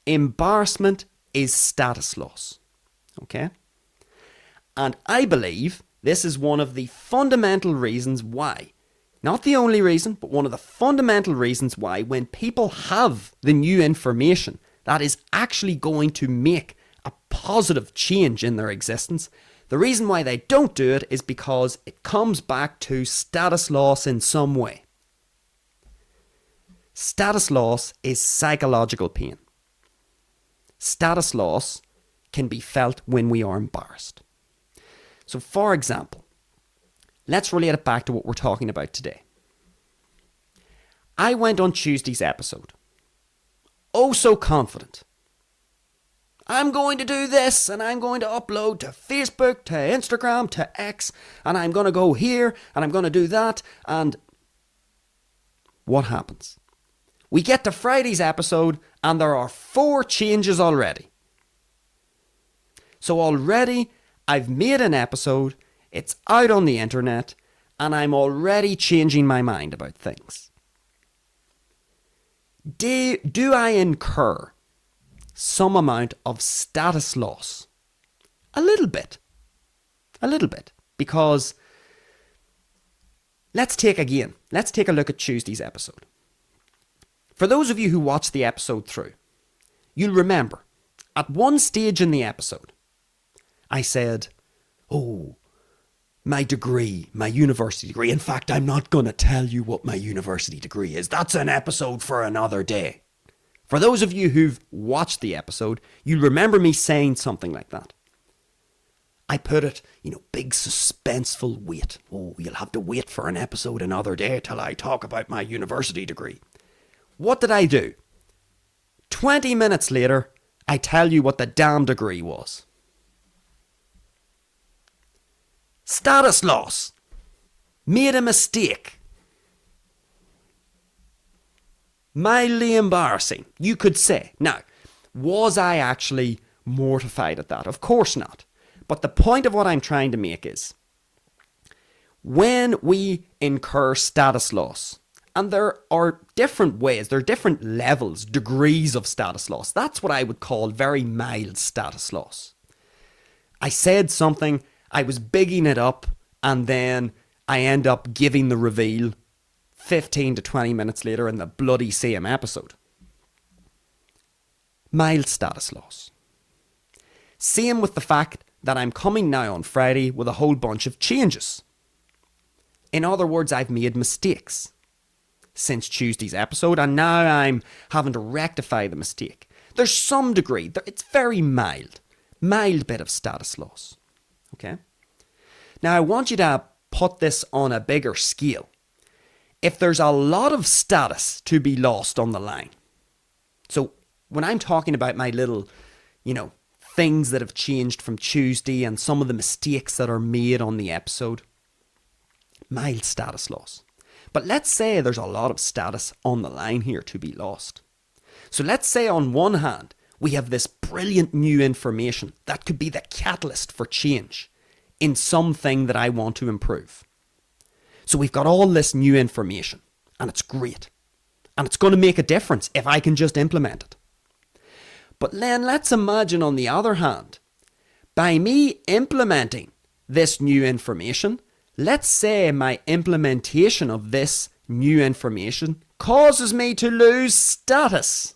Embarrassment is status loss. Okay? And I believe this is one of the fundamental reasons why, not the only reason, but one of the fundamental reasons why when people have the new information that is actually going to make a positive change in their existence, the reason why they don't do it is because it comes back to status loss in some way. Status loss is psychological pain. Status loss can be felt when we are embarrassed. So, for example, let's relate it back to what we're talking about today. I went on Tuesday's episode, oh so confident. I'm going to do this, and I'm going to upload to Facebook, to Instagram, to X, and I'm going to go here, and I'm going to do that, and what happens? We get to Friday's episode, and there are 4 changes already. So already, I've made an episode, it's out on the internet, and I'm already changing my mind about things. Do I incur some amount of status loss? A little bit. Because let's take a look at Tuesday's episode. For those of you who watched the episode through, you'll remember, at one stage in the episode, I said, oh, my degree, my university degree. In fact, I'm not going to tell you what my university degree is. That's an episode for another day. For those of you who've watched the episode, you'll remember me saying something like that. I put it, big suspenseful wait. Oh, you'll have to wait for an episode another day till I talk about my university degree. What did I do? 20 minutes later, I tell you what the damn degree was. Status loss. Made a mistake. Mildly embarrassing, you could say. Now, was I actually mortified at that? Of course not. But the point of what I'm trying to make is, when we incur status loss, and there are different ways, there are different levels, degrees of status loss. That's what I would call very mild status loss. I said something, I was bigging it up, and then I end up giving the reveal 15 to 20 minutes later in the bloody same episode. Mild status loss. Same with the fact that I'm coming now on Friday with a whole bunch of changes. In other words, I've made mistakes since Tuesday's episode, and now I'm having to rectify the mistake. There's some degree, it's very mild bit of status loss. Okay? Now I want you to put this on a bigger scale. If there's a lot of status to be lost on the line, so when I'm talking about my little, things that have changed from Tuesday and some of the mistakes that are made on the episode, mild status loss. But let's say there's a lot of status on the line here to be lost. So let's say on one hand, we have this brilliant new information that could be the catalyst for change in something that I want to improve. So we've got all this new information, and it's great. And it's going to make a difference if I can just implement it. But then let's imagine, on the other hand, by me implementing this new information, let's say my implementation of this new information causes me to lose status.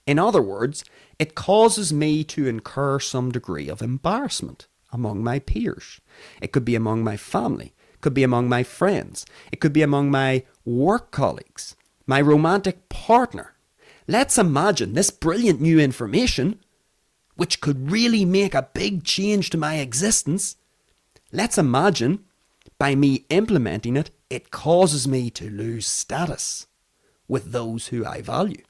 In other words, it causes me to incur some degree of embarrassment among my peers. It could be among my family. It could be among my friends. It could be among my work colleagues, my romantic partner. Let's imagine this brilliant new information, which could really make a big change to my existence. Let's imagine, by me implementing it, it causes me to lose status with those who I value.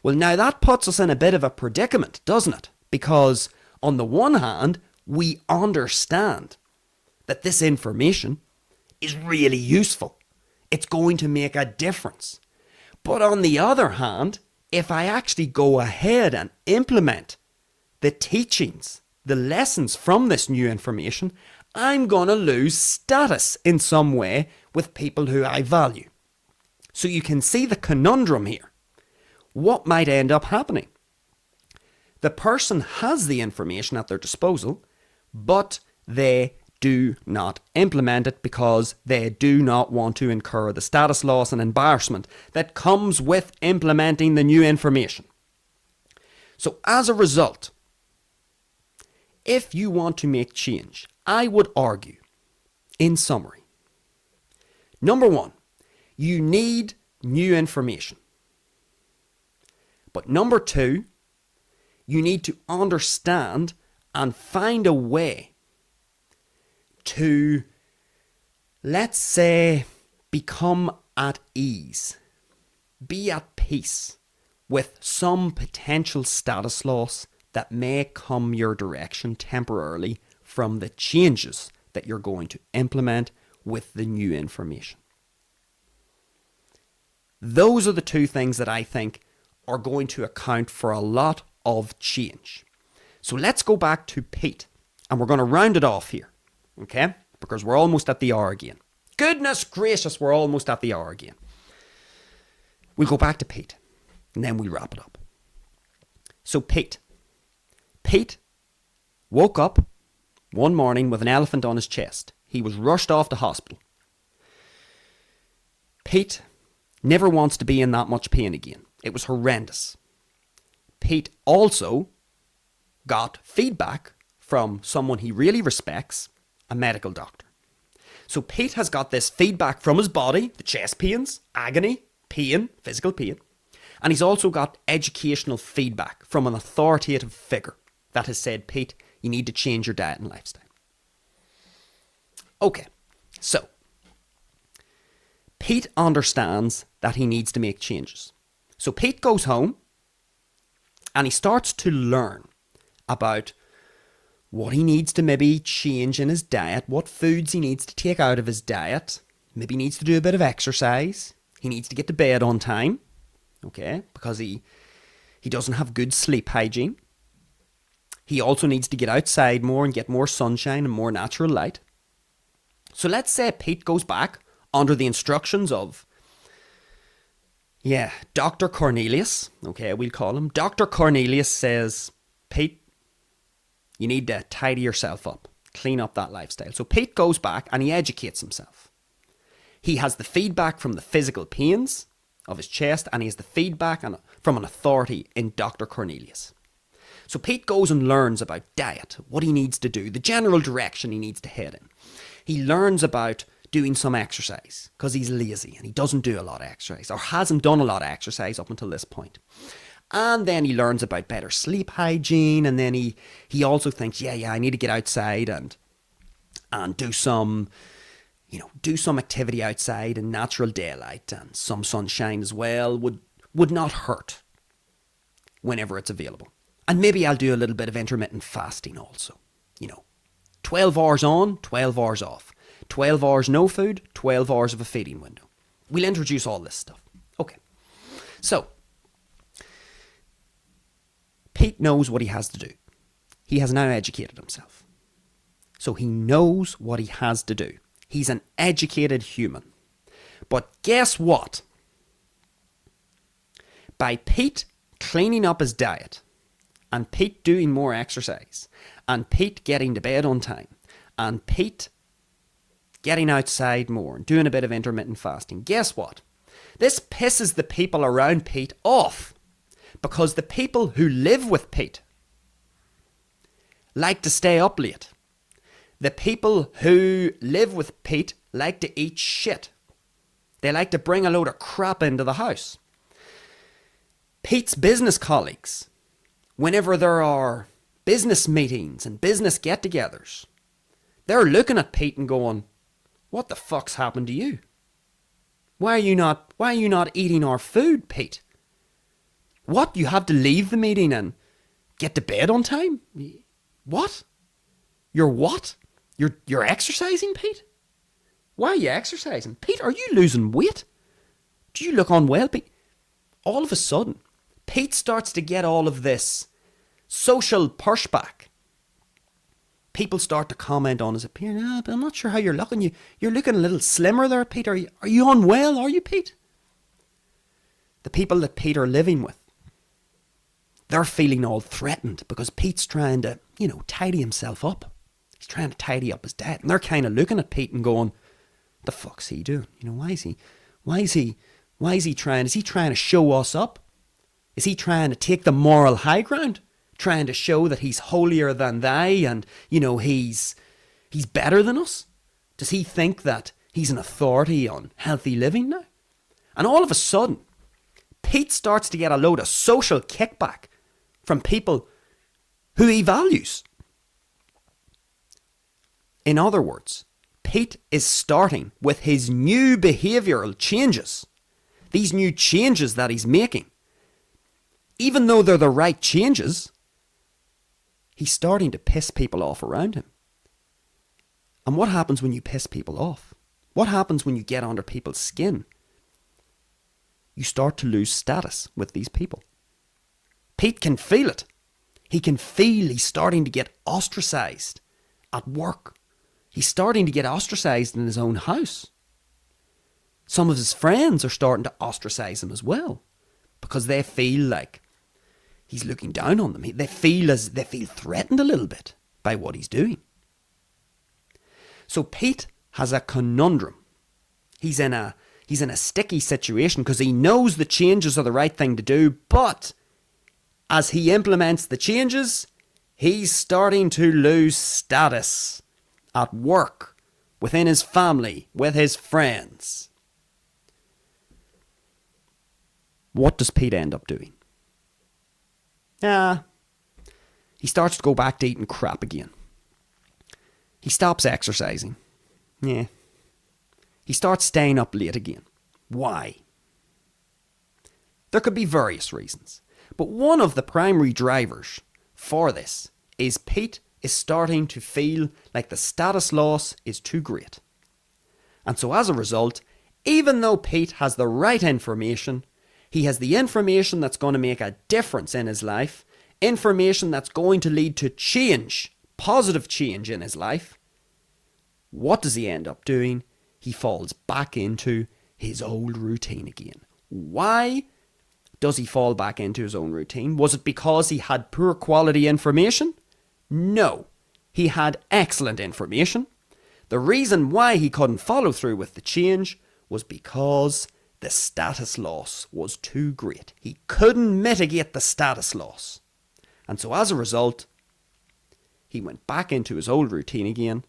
Well, now that puts us in a bit of a predicament, doesn't it? Because on the one hand, we understand that this information is really useful. It's going to make a difference. But on the other hand, if I actually go ahead and implement the teachings, the lessons from this new information, I'm going to lose status in some way with people who I value. So you can see the conundrum here. What might end up happening? The person has the information at their disposal, but they do not implement it because they do not want to incur the status loss and embarrassment that comes with implementing the new information. So as a result, if you want to make change, I would argue, in summary, number one, you need new information. But number two, you need to understand and find a way to, let's say, become at ease, be at peace with some potential status loss that may come your direction temporarily from the changes that you're going to implement with the new information. Those are the two things that I think are going to account for a lot of change. So let's go back to Pete, and we're going to round it off here, okay? Because we're almost at the hour again. Goodness gracious, we're almost at the hour again. We'll go back to Pete, and then we'll wrap it up. So Pete woke up one morning with an elephant on his chest. He was rushed off to hospital. Pete never wants to be in that much pain again. It was horrendous. Pete also got feedback from someone he really respects, a medical doctor. So Pete has got this feedback from his body, the chest pains, agony, pain, physical pain. And he's also got educational feedback from an authoritative figure that has said, Pete, you need to change your diet and lifestyle. Okay, so Pete understands that he needs to make changes. So Pete goes home and he starts to learn about what he needs to maybe change in his diet, what foods he needs to take out of his diet. Maybe he needs to do a bit of exercise. He needs to get to bed on time, okay, because he doesn't have good sleep hygiene. He also needs to get outside more and get more sunshine and more natural light. So let's say Pete goes back under the instructions of, Dr. Cornelius, okay, we'll call him. Dr. Cornelius says, Pete, you need to tidy yourself up, clean up that lifestyle. So Pete goes back and he educates himself. He has the feedback from the physical pains of his chest, and he has the feedback from an authority in Dr. Cornelius. So Pete goes and learns about diet, what he needs to do, the general direction he needs to head in. He learns about doing some exercise because he's lazy and he doesn't do a lot of exercise or hasn't done a lot of exercise up until this point. And then he learns about better sleep hygiene, and then he also thinks, I need to get outside and do some activity outside in natural daylight, and some sunshine as well would not hurt whenever it's available. And maybe I'll do a little bit of intermittent fasting also. 12 hours on, 12 hours off. 12 hours no food, 12 hours of a feeding window. We'll introduce all this stuff. Okay. So Pete knows what he has to do. He has now educated himself. So he knows what he has to do. He's an educated human. But guess what? By Pete cleaning up his diet, and Pete doing more exercise, and Pete getting to bed on time, and Pete getting outside more and doing a bit of intermittent fasting, guess what? This pisses the people around Pete off. Because the people who live with Pete like to stay up late. The people who live with Pete like to eat shit. They like to bring a load of crap into the house. Pete's business colleagues, whenever there are business meetings and business get-togethers, they're looking at Pete and going, what the fuck's happened to you? Why are you not eating our food, Pete? What? You have to leave the meeting and get to bed on time? What? You're what? You're exercising, Pete? Why are you exercising? Pete, are you losing weight? Do you look unwell, Pete? All of a sudden, Pete starts to get all of this social pushback. People start to comment on his appearance. But I'm not sure how you're looking. You're looking a little slimmer there, Pete. Are you unwell? Are you, Pete? The people that Pete are living with, they're feeling all threatened because Pete's trying to, tidy himself up. He's trying to tidy up his diet. And they're kind of looking at Pete and going, the fuck's he doing? Why is he trying to show us up? Is he trying to take the moral high ground? Trying to show that he's holier than thou and, he's better than us? Does he think that he's an authority on healthy living now? And all of a sudden, Pete starts to get a load of social kickback from people who he values. In other words, Pete is starting with his new behavioural changes, these new changes that he's making. Even though they're the right changes, he's starting to piss people off around him. And what happens when you piss people off? What happens when you get under people's skin? You start to lose status with these people. Pete can feel it. He can feel he's starting to get ostracised at work. He's starting to get ostracised in his own house. Some of his friends are starting to ostracise him as well because they feel like he's looking down on them. They feel threatened a little bit by what he's doing. So Pete has a conundrum. He's in a sticky situation because he knows the changes are the right thing to do, but as he implements the changes, He's starting to lose status at work, within his family, with his friends. What does Pete end up doing? He starts to go back to eating crap again. He stops exercising. Yeah. He starts staying up late again. Why? There could be various reasons, but one of the primary drivers for this is Pete is starting to feel like the status loss is too great. And so as a result, even though Pete has the right information, he has the information that's going to make a difference in his life, information that's going to lead to change, positive change in his life, what does he end up doing? He falls back into his old routine again. Why does he fall back into his own routine? Was it because he had poor quality information? No, he had excellent information. The reason why he couldn't follow through with the change was because the status loss was too great. He couldn't mitigate the status loss. And so as a result, he went back into his old routine again,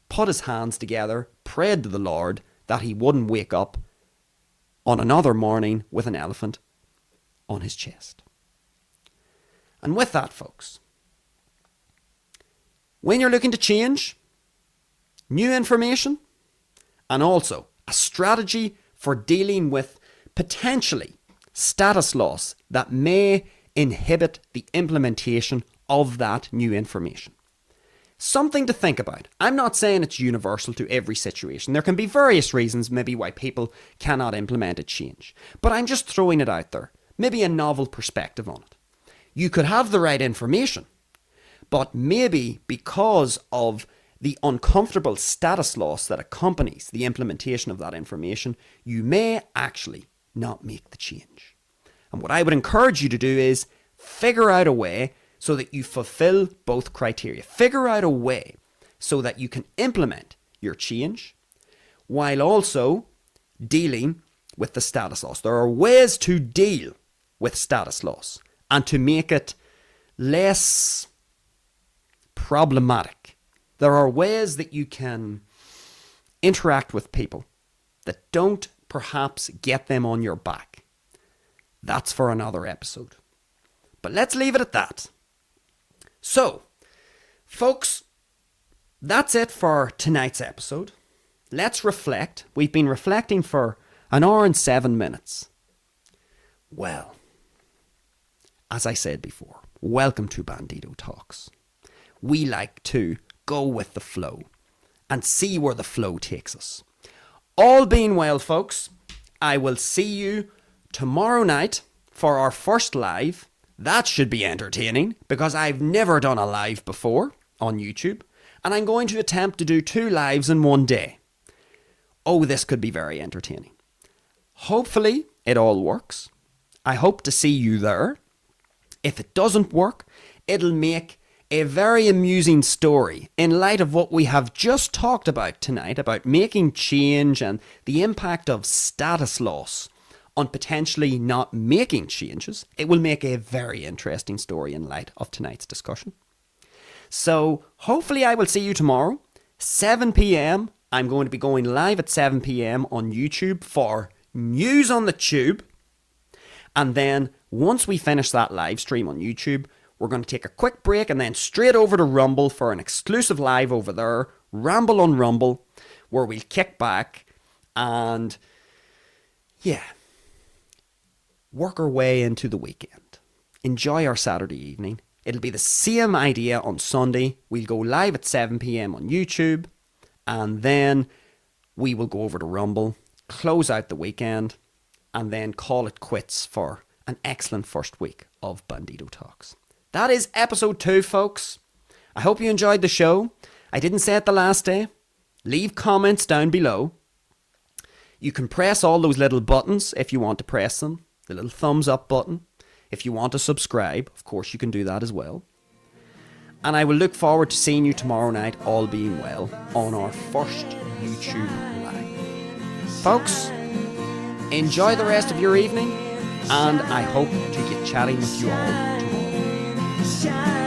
put his hands together, prayed to the Lord that he wouldn't wake up on another morning with an elephant on his chest. And with that, folks, when you're looking to change, new information, and also a strategy for dealing with potentially status loss that may inhibit the implementation of that new information. Something to think about. I'm not saying it's universal to every situation. There can be various reasons maybe why people cannot implement a change. But I'm just throwing it out there. Maybe a novel perspective on it. You could have the right information, but maybe because of the uncomfortable status loss that accompanies the implementation of that information, you may actually not make the change. And what I would encourage you to do is figure out a way so that you fulfill both criteria. Figure out a way so that you can implement your change while also dealing with the status loss. There are ways to deal with status loss and to make it less problematic. There are ways that you can interact with people that don't perhaps get them on your back. That's for another episode. But let's leave it at that. So, folks, that's it for tonight's episode. Let's reflect. We've been reflecting for an hour and 7 minutes. Well, as I said before, welcome to Bandido Talks. We like to go with the flow and see where the flow takes us. All being well, folks, I will see you tomorrow night for our first live. That should be entertaining because I've never done a live before on YouTube, and I'm going to attempt to do 2 lives in one day. Oh, this could be very entertaining. Hopefully it all works. I hope to see you there. If it doesn't work, it'll make a very amusing story in light of what we have just talked about tonight, about making change and the impact of status loss on potentially not making changes. It will make a very interesting story in light of tonight's discussion. So hopefully I will see you tomorrow, 7 p.m. I'm going to be going live at 7 p.m. on YouTube for News on the Tube. And then once we finish that live stream on YouTube, we're going to take a quick break and then straight over to Rumble for an exclusive live over there, Ramble on Rumble, where we'll kick back and, work our way into the weekend. Enjoy our Saturday evening. It'll be the same idea on Sunday. We'll go live at 7 p.m. on YouTube, and then we will go over to Rumble, close out the weekend, and then call it quits for an excellent first week of Bandido Talks. That is episode 2, folks. I hope you enjoyed the show. I didn't say it the last day. Leave comments down below. You can press all those little buttons if you want to press them. The little thumbs up button. If you want to subscribe, of course you can do that as well. And I will look forward to seeing you tomorrow night, all being well, on our first YouTube Live. Folks, enjoy the rest of your evening, and I hope to get chatting with you all tomorrow.